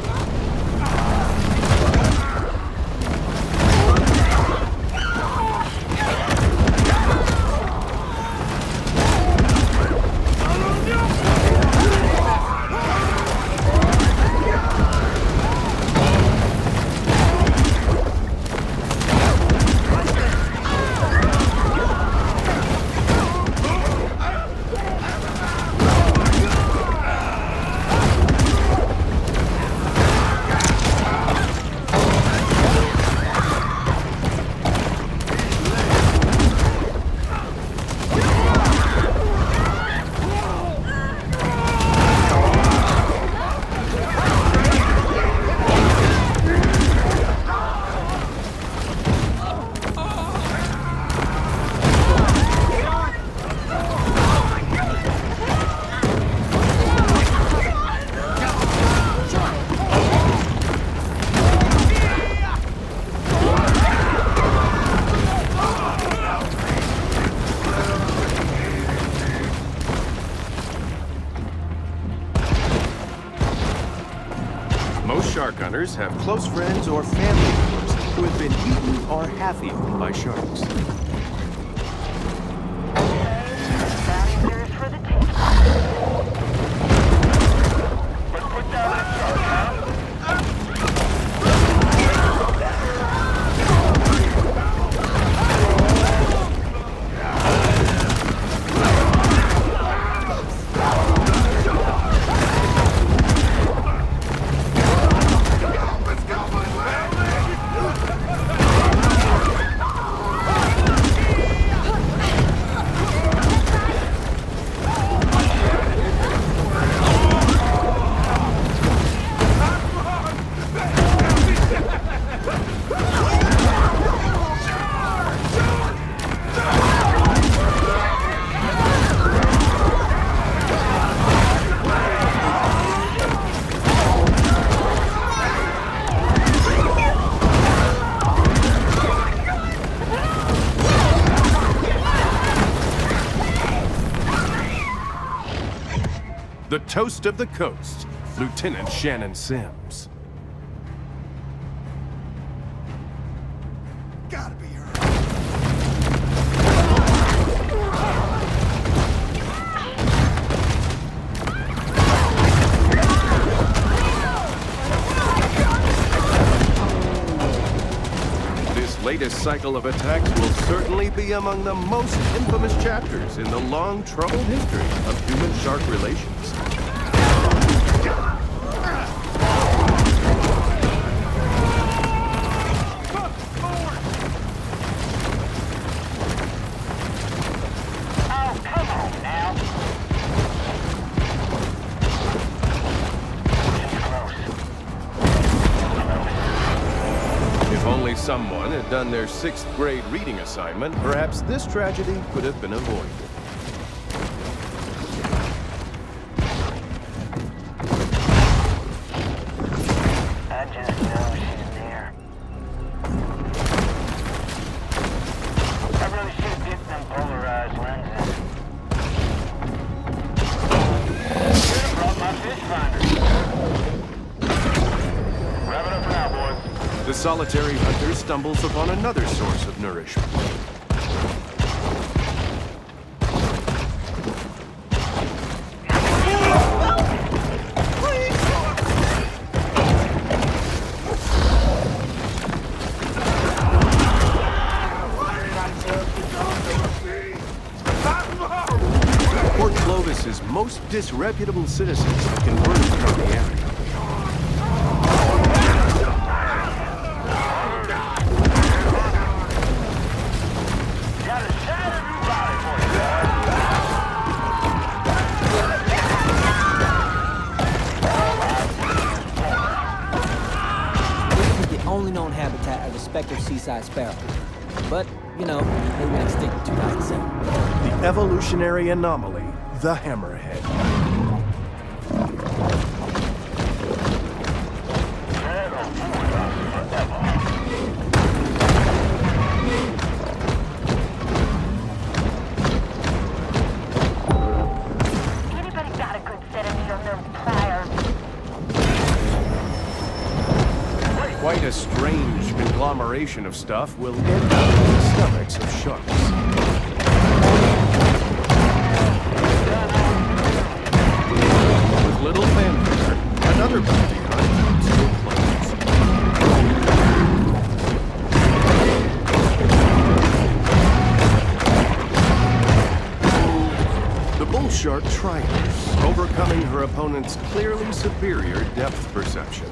Shark hunters have close friends or family members who have been eaten or half-eaten by sharks. toast of the coast, Lieutenant Shannon Sims. Gotta be her. This latest cycle of attacks will certainly be among the most infamous chapters in the long, troubled history of human-shark relations. Someone had done their 6th grade reading assignment, perhaps this tragedy could have been avoided. I just know she's there. I really should have dipped them polarized lenses. Should have brought my fish finder. Wrap it up now, boys. The solitary hunter stumbles upon another source of nourishment. Port Clovis's most disreputable citizens have converted from the area. Of seaside sparrow. But, you know, they went extinct in 2007. The evolutionary anomaly, the hammerhead. Anybody got a good set of needle-nose pliers? Quite a strange conglomeration of stuff will end up in the stomachs of sharks. With little fanfare, another bounty hunt comes to a close. The bull shark triumphs, overcoming her opponent's clearly superior depth perception.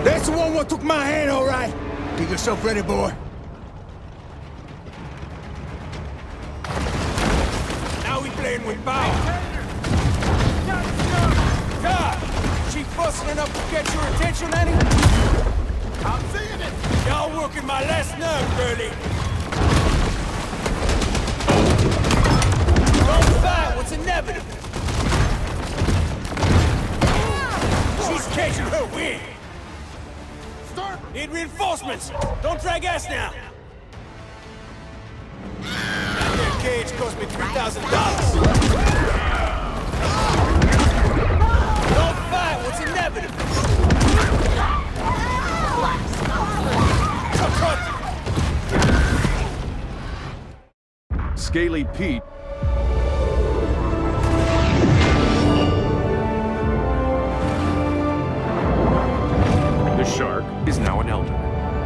That's the one what took my hand, all right. Get yourself ready, boy. Now we playing with power. God, she busting enough to get your attention, Annie? I'm seeing it. Y'all working my last nerve, Burley. Don't fight what's inevitable. She's catching her wind. Need reinforcements! Don't drag ass now! That cage cost me $3,000. Don't fight what's inevitable! Scaly Pete shark is now an elder,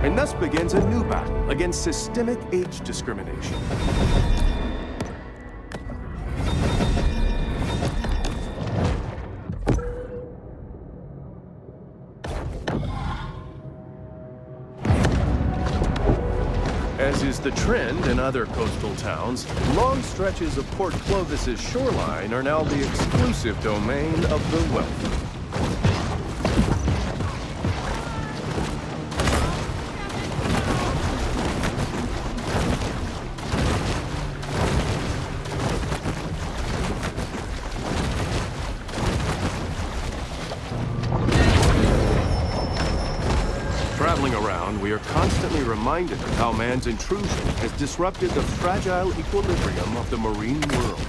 and thus begins a new battle against systemic age discrimination. As is the trend in other coastal towns, long stretches of Port Clovis's shoreline are now the exclusive domain of the wealthy. Traveling around, we are constantly reminded of how man's intrusion has disrupted the fragile equilibrium of the marine world.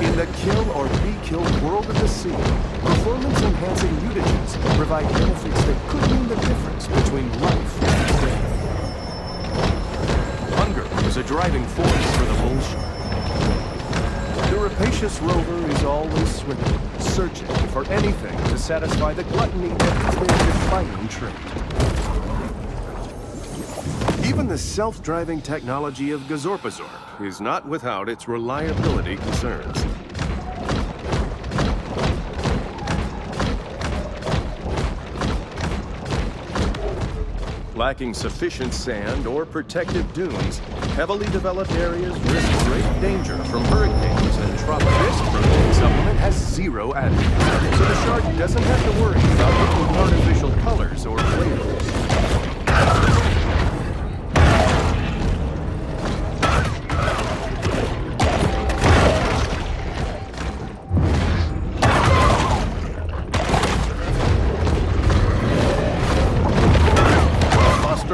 In the kill or be killed world of the sea, performance-enhancing mutagens provide benefits that could mean the difference between life and death. Hunger is a driving force for the bull shark. The rapacious rover is always swimming, searching for anything to satisfy the gluttony that is their defining trait. Even the self-driving technology of Gazorpazorp is not without its reliability concerns. Lacking sufficient sand or protective dunes, heavily developed areas risk great danger from hurricanes and tropics. This protein supplement has zero additives, so the shark doesn't have to worry about looking artificial colors or flavors.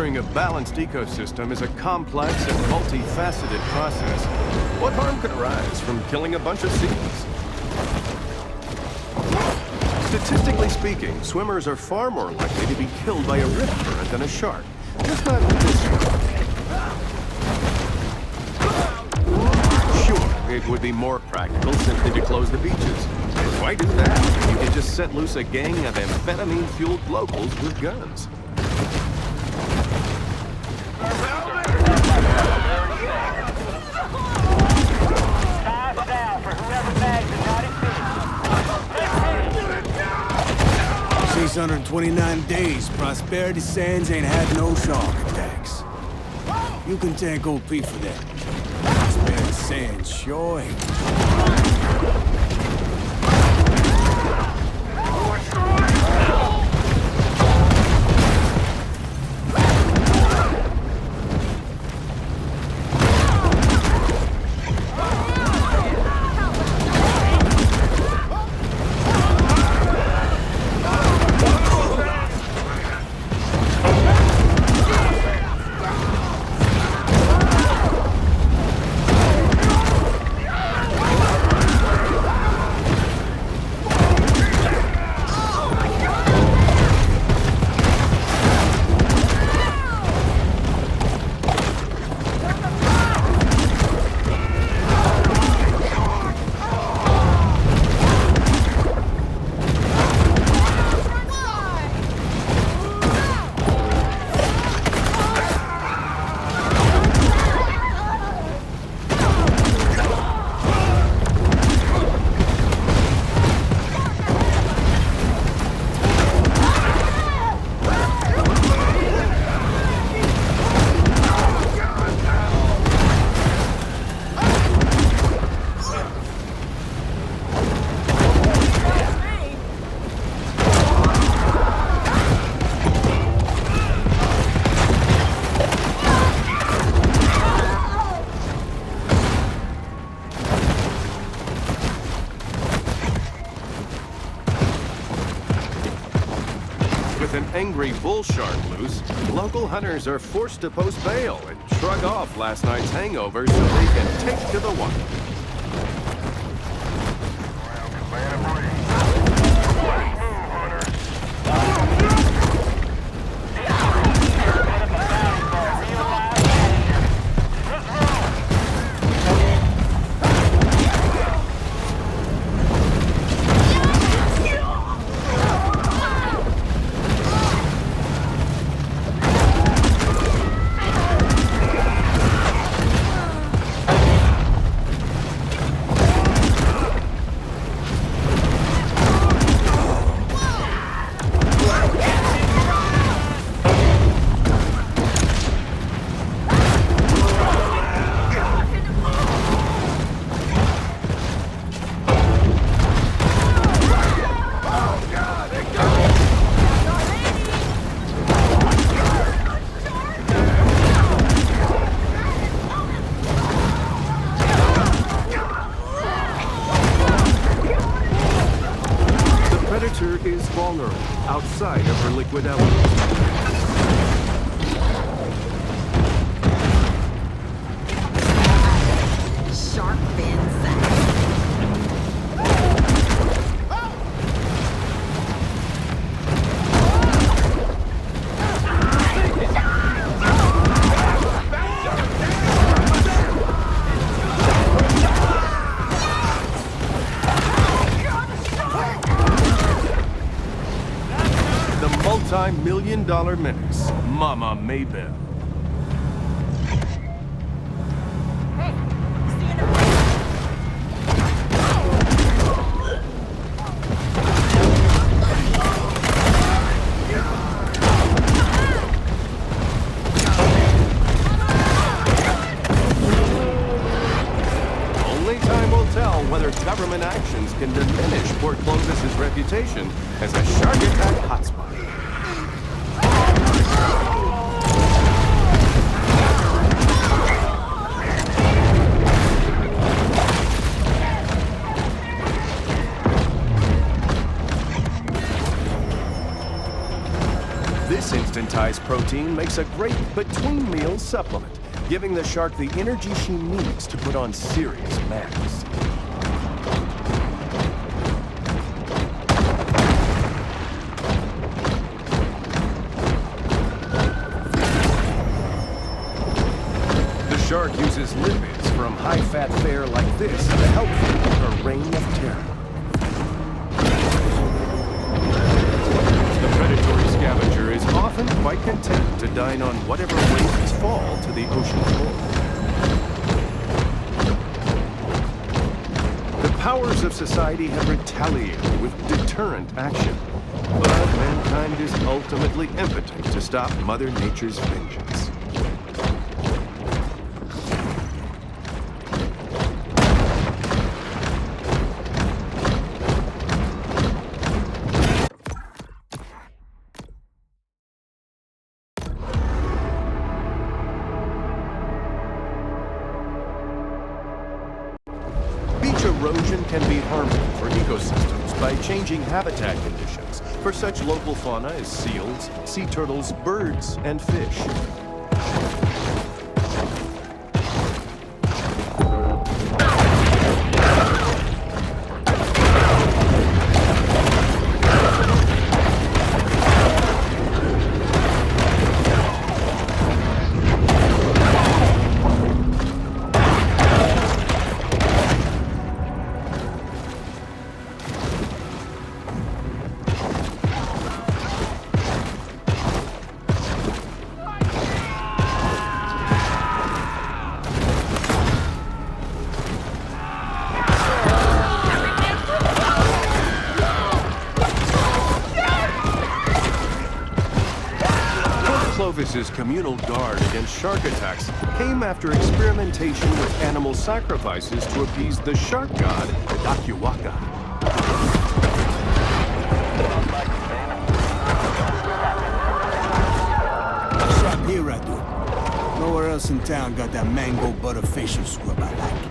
A balanced ecosystem is a complex and multifaceted process. What harm could arise from killing a bunch of seals? Statistically speaking, swimmers are far more likely to be killed by a rift current than a shark. Just not this shark. Sure, it would be more practical simply to close the beaches. But why do that? You can just set loose a gang of amphetamine-fueled locals with guns. Time's down for whoever bags the naughty fish. 629 days, Prosperity Sands ain't had no shark attacks. You can thank OP for that. Prosperity Sands sure ain't. With an angry bull shark loose, local hunters are forced to post bail and shrug off last night's hangover so they can take to the water. Is vulnerable outside of her liquid element. Shark fin Multi-million-dollar menace, Mama Maybell. Only time will tell whether government actions can diminish Port Clovis's reputation as a shark attack hotspot. This instantized protein makes a great between-meal supplement, giving the shark the energy she needs to put on serious mass. The shark uses lipids from high-fat fare like this to help fuel her reign of terror. Scavenger is often quite content to dine on whatever wastes fall to the ocean floor. The powers of society have retaliated with deterrent action, but mankind is ultimately impotent to stop Mother Nature's vengeance. Erosion can be harmful for ecosystems by changing habitat conditions for such local fauna as seals, sea turtles, birds, and fish. Clovis's communal guard against shark attacks came after experimentation with animal sacrifices to appease the shark god, Dakiwaka. Shop here, I do. Nowhere else in town got that mango butter facial scrub I like.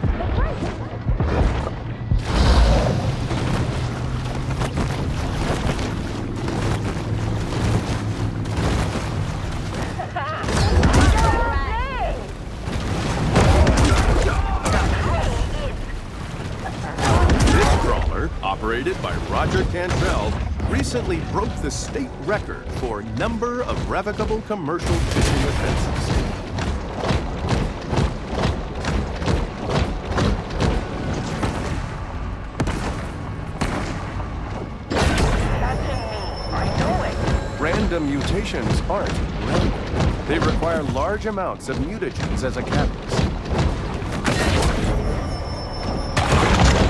Roger Cantrell, recently broke the state record for number of revocable commercial fishing offenses. Random mutations aren't random. They require large amounts of mutagens as a catalyst.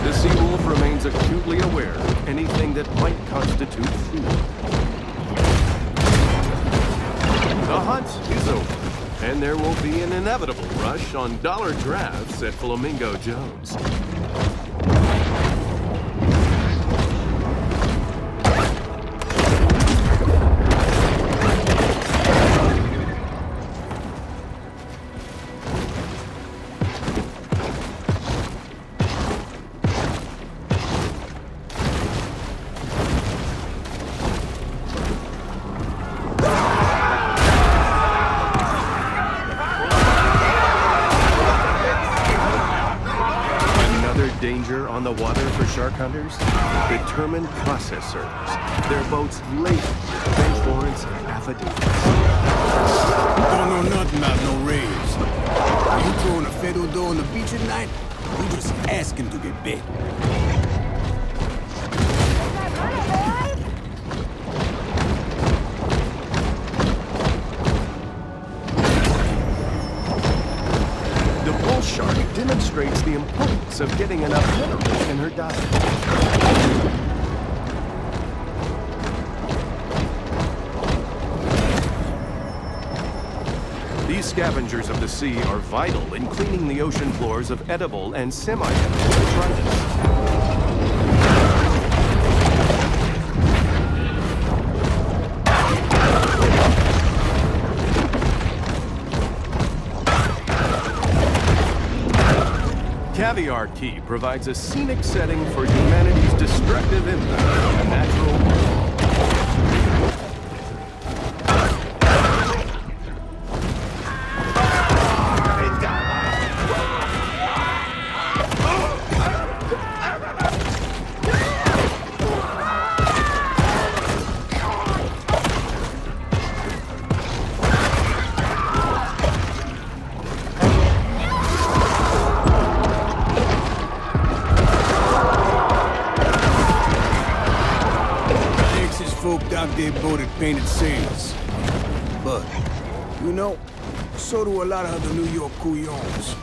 The sea wolf remains acutely aware of anything that might constitute food. The hunt is over, and there will be an inevitable rush on dollar drafts at Flamingo Jones. Danger on the water for shark hunters? Determined processors. Their boats laden with bench warrants and affidavits. Don't know nothing about no raids. Are you throwing a federal door on the beach at night? You just asking to get bit. Shark demonstrates the importance of getting enough minerals in her diet. These scavengers of the sea are vital in cleaning the ocean floors of edible and semi-edible detritus. Caviar Key provides a scenic setting for humanity's destructive impact on the natural world. Out there boated painted sails. But, you know, so do a lot of other New York couillons.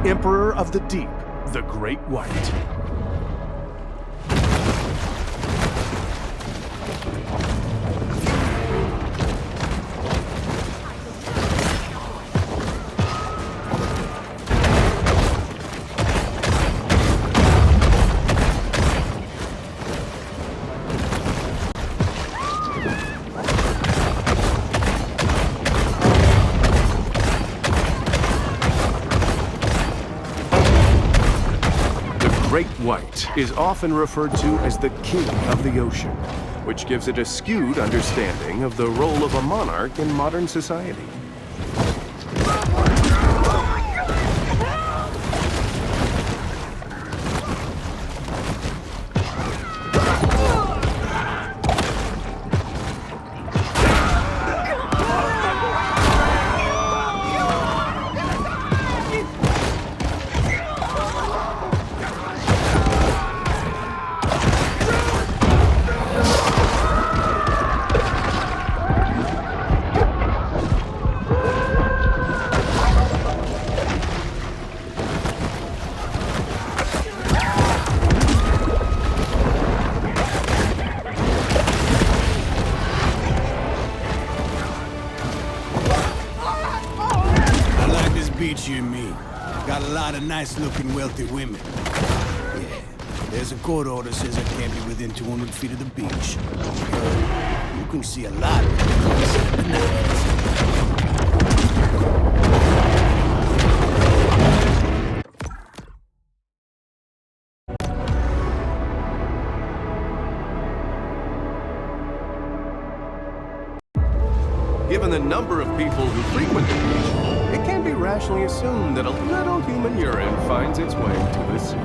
Emperor of the Deep, the Great White. Great White is often referred to as the king of the ocean, which gives it a skewed understanding of the role of a monarch in modern society. beach you mean. Got a lot of nice-looking, wealthy women. Yeah, there's a court order says I can't be within 200 feet of the beach. You can see a lot of bananas. Given the number of people who frequent the beach, it can be rationally assumed that a little human urine finds its way to the sea.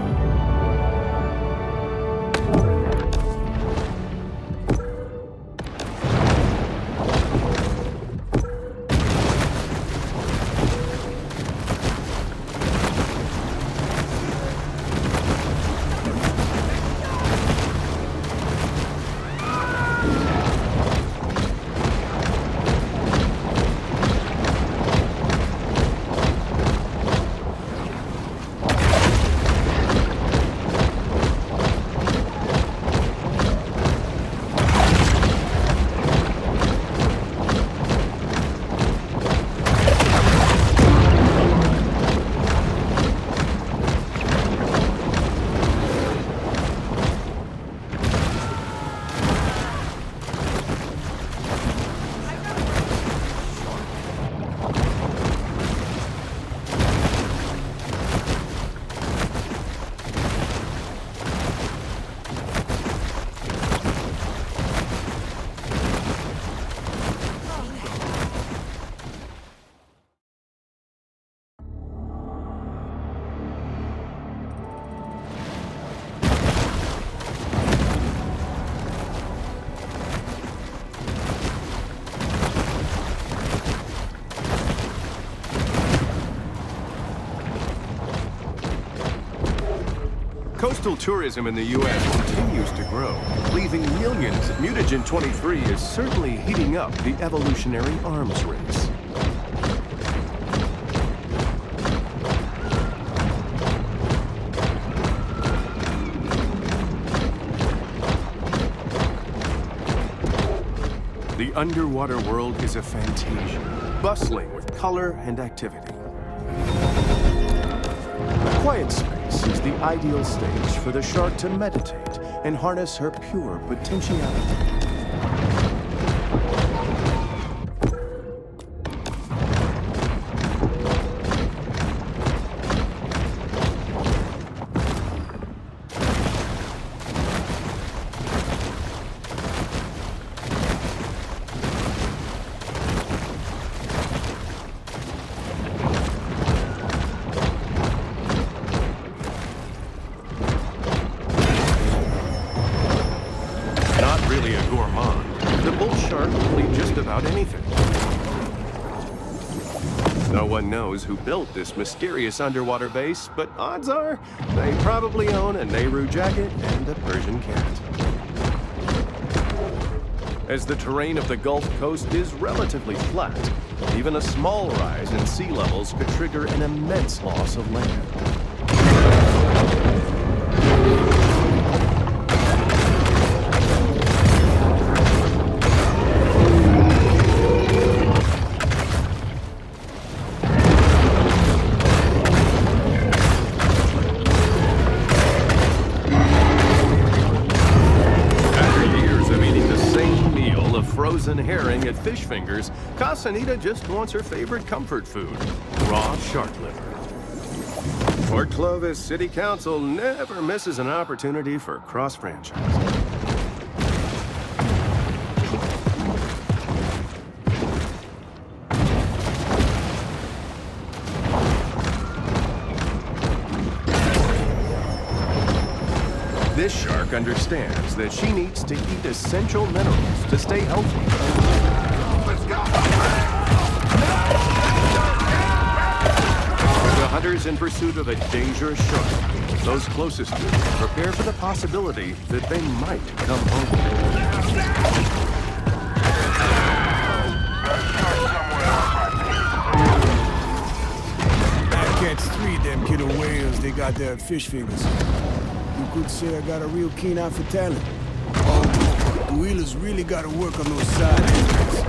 Coastal tourism in the U.S. continues to grow, leaving millions. Mutagen 23 is certainly heating up the evolutionary arms race. The underwater world is a fantasia, bustling with color and activity. Quiet space is the ideal stage for the shark to meditate and harness her pure potentiality. No one knows who built this mysterious underwater base, but odds are they probably own a Nehru jacket and a Persian cat. As the terrain of the Gulf Coast is relatively flat, even a small rise in sea levels could trigger an immense loss of land. Herring at Fish Fingers, Casanita just wants her favorite comfort food, raw shark liver. Port Clovis City Council never misses an opportunity for cross-franchising. This shark understands that she needs to eat essential minerals to stay healthy. For the hunters in pursuit of a dangerous shark, those closest to them prepare for the possibility that they might come home. I catch 3 of them killer whales they got there at Fish Fingers. You could say I got a real keen eye for talent. Oh, the wheelers really got to work on those side engines.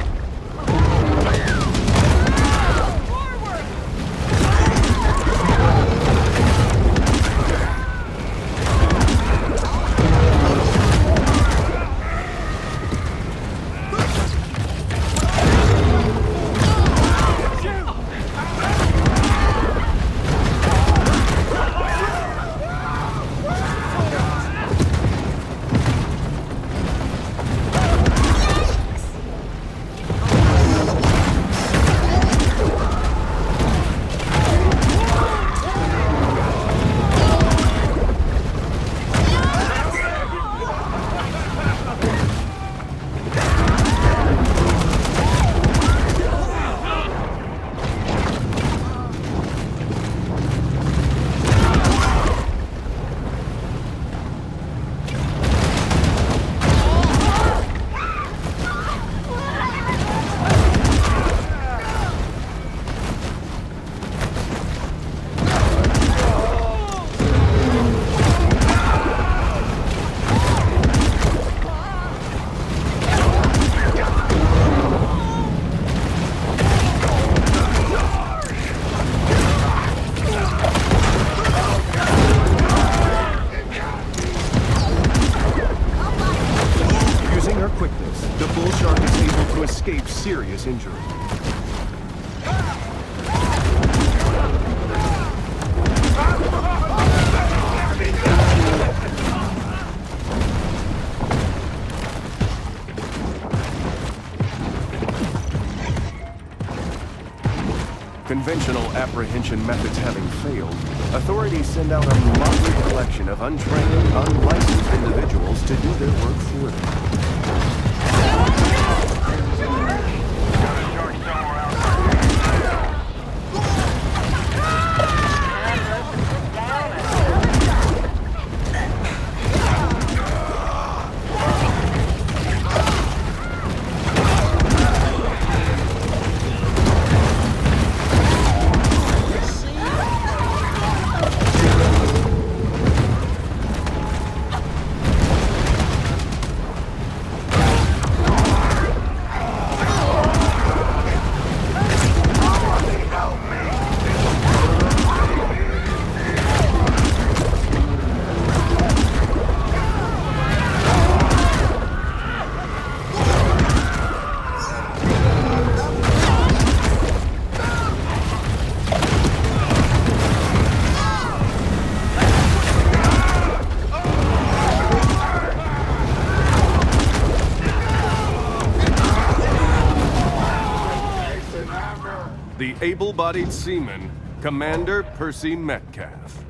serious injury. Conventional apprehension methods having failed, authorities send out a motley collection of untrained, unlicensed individuals to do their work for them. The able-bodied seaman, Commander Percy Metcalf.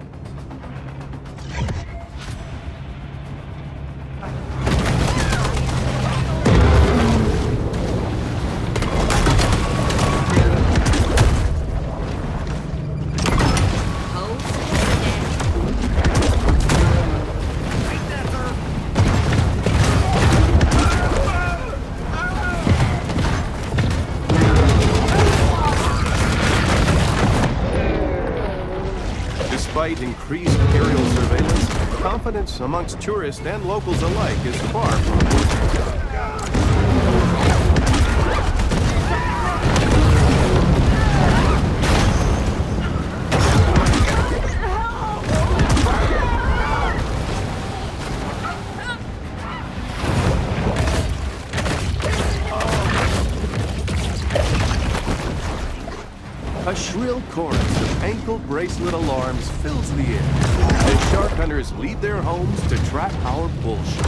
Despite increased aerial surveillance, confidence amongst tourists and locals alike is far from working. A shrill chorus of ankle bracelet alarms fills the air as shark hunters leave their homes to track our bullshit.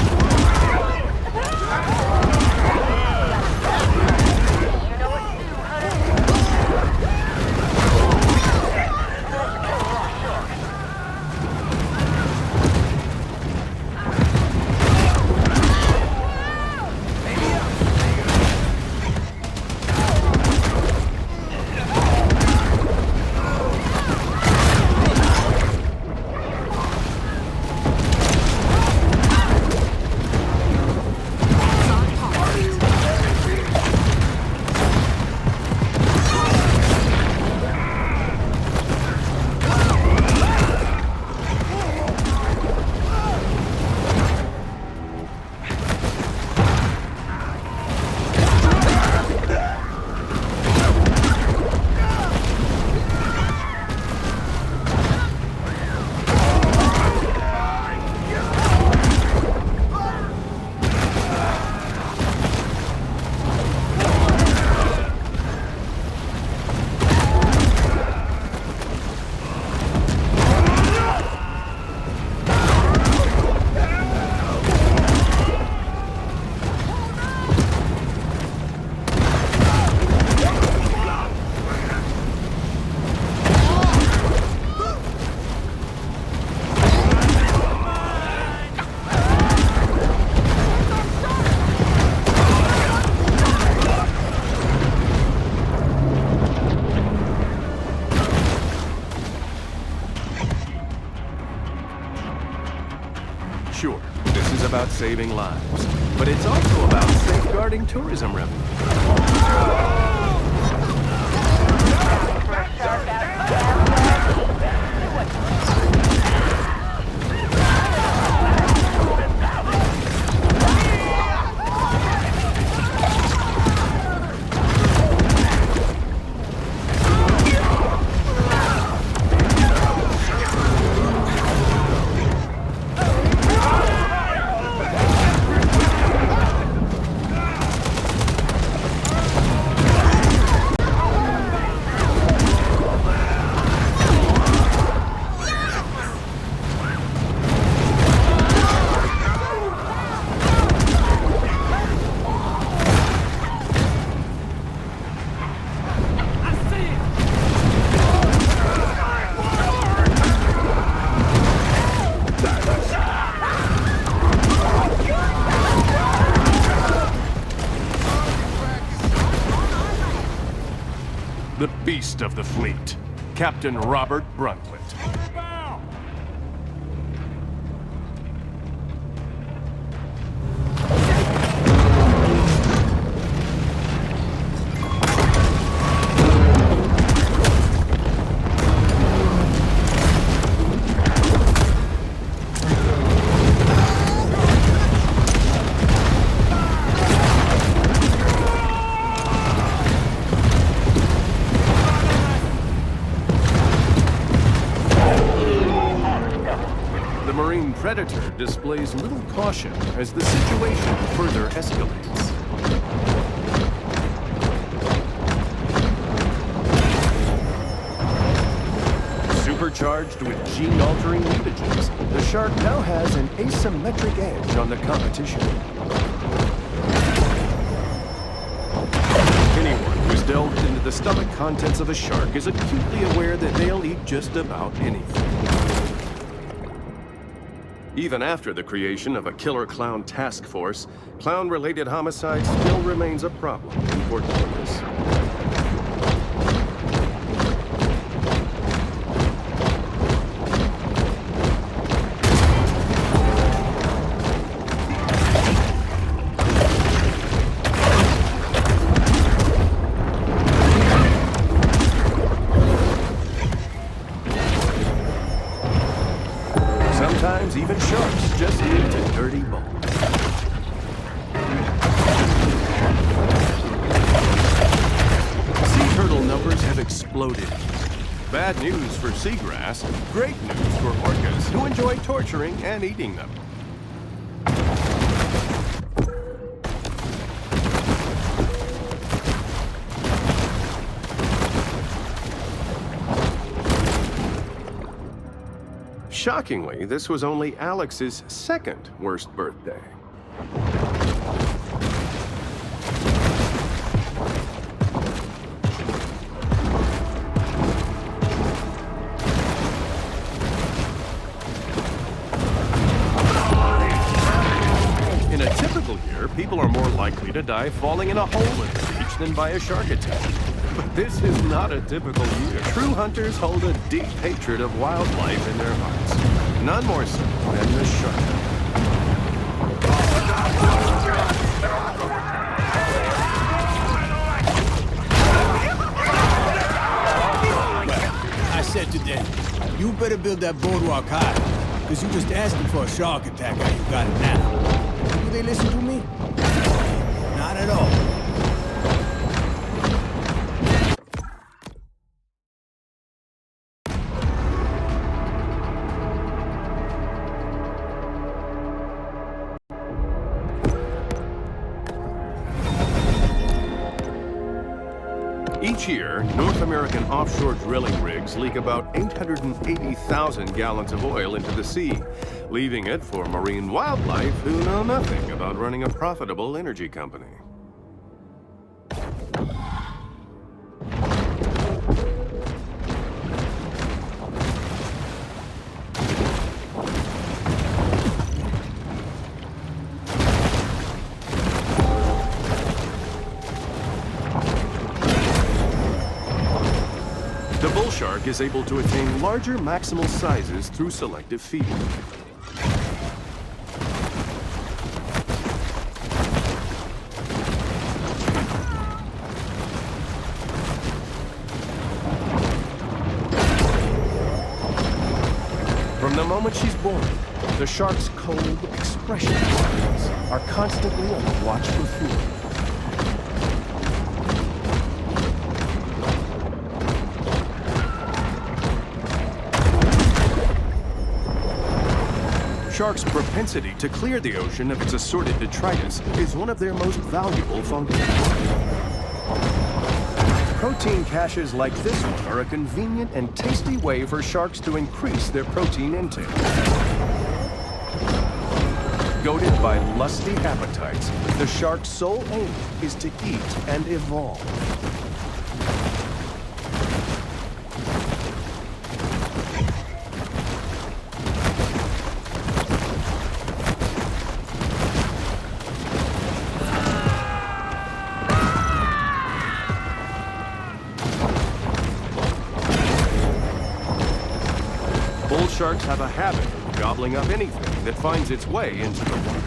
Sure, this is about saving lives, but it's also about safeguarding tourism revenue. first of the fleet, Captain Robert Bruntlet. Predator displays little caution as the situation further escalates. Supercharged with gene-altering mutagens, the shark now has an asymmetric edge on the competition. Anyone who's delved into the stomach contents of a shark is acutely aware that they'll eat just about anything. Even after the creation of a killer clown task force, clown-related homicide still remains a problem in Port Columbus. Sometimes even sharks just need a dirty bowl. Sea turtle numbers have exploded. Bad news for seagrass, great news for orcas who enjoy torturing and eating them. Shockingly, this was only Alex's second worst birthday. In a typical year, people are more likely to die falling in a hole in the beach than by a shark attack. But this is not a typical year. True hunters hold a deep hatred of wildlife in their hearts. None more so than the shark. I said to them, you better build that boardwalk high, because you just asked them for a shark attack and you got it now. Do they listen to me? Not at all. Each year, North American offshore drilling rigs leak about 880,000 gallons of oil into the sea, leaving it for marine wildlife who know nothing about running a profitable energy company. The bull shark is able to attain larger maximal sizes through selective feeding. From the moment she's born, the shark's cold, expressionless eyes are constantly on the watch for food. Sharks' propensity to clear the ocean of its assorted detritus is one of their most valuable functions. Protein caches like this one are a convenient and tasty way for sharks to increase their protein intake. Goaded by lusty appetites, the shark's sole aim is to eat and evolve. Bull sharks have a habit of gobbling up anything that finds its way into the water.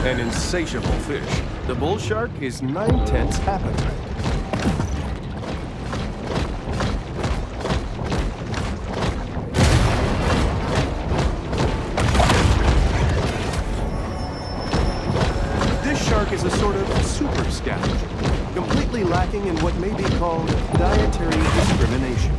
An insatiable fish, the bull shark is 9/10 appetite. This shark is a sort of super scavenger, completely lacking in what may be called dietary discrimination.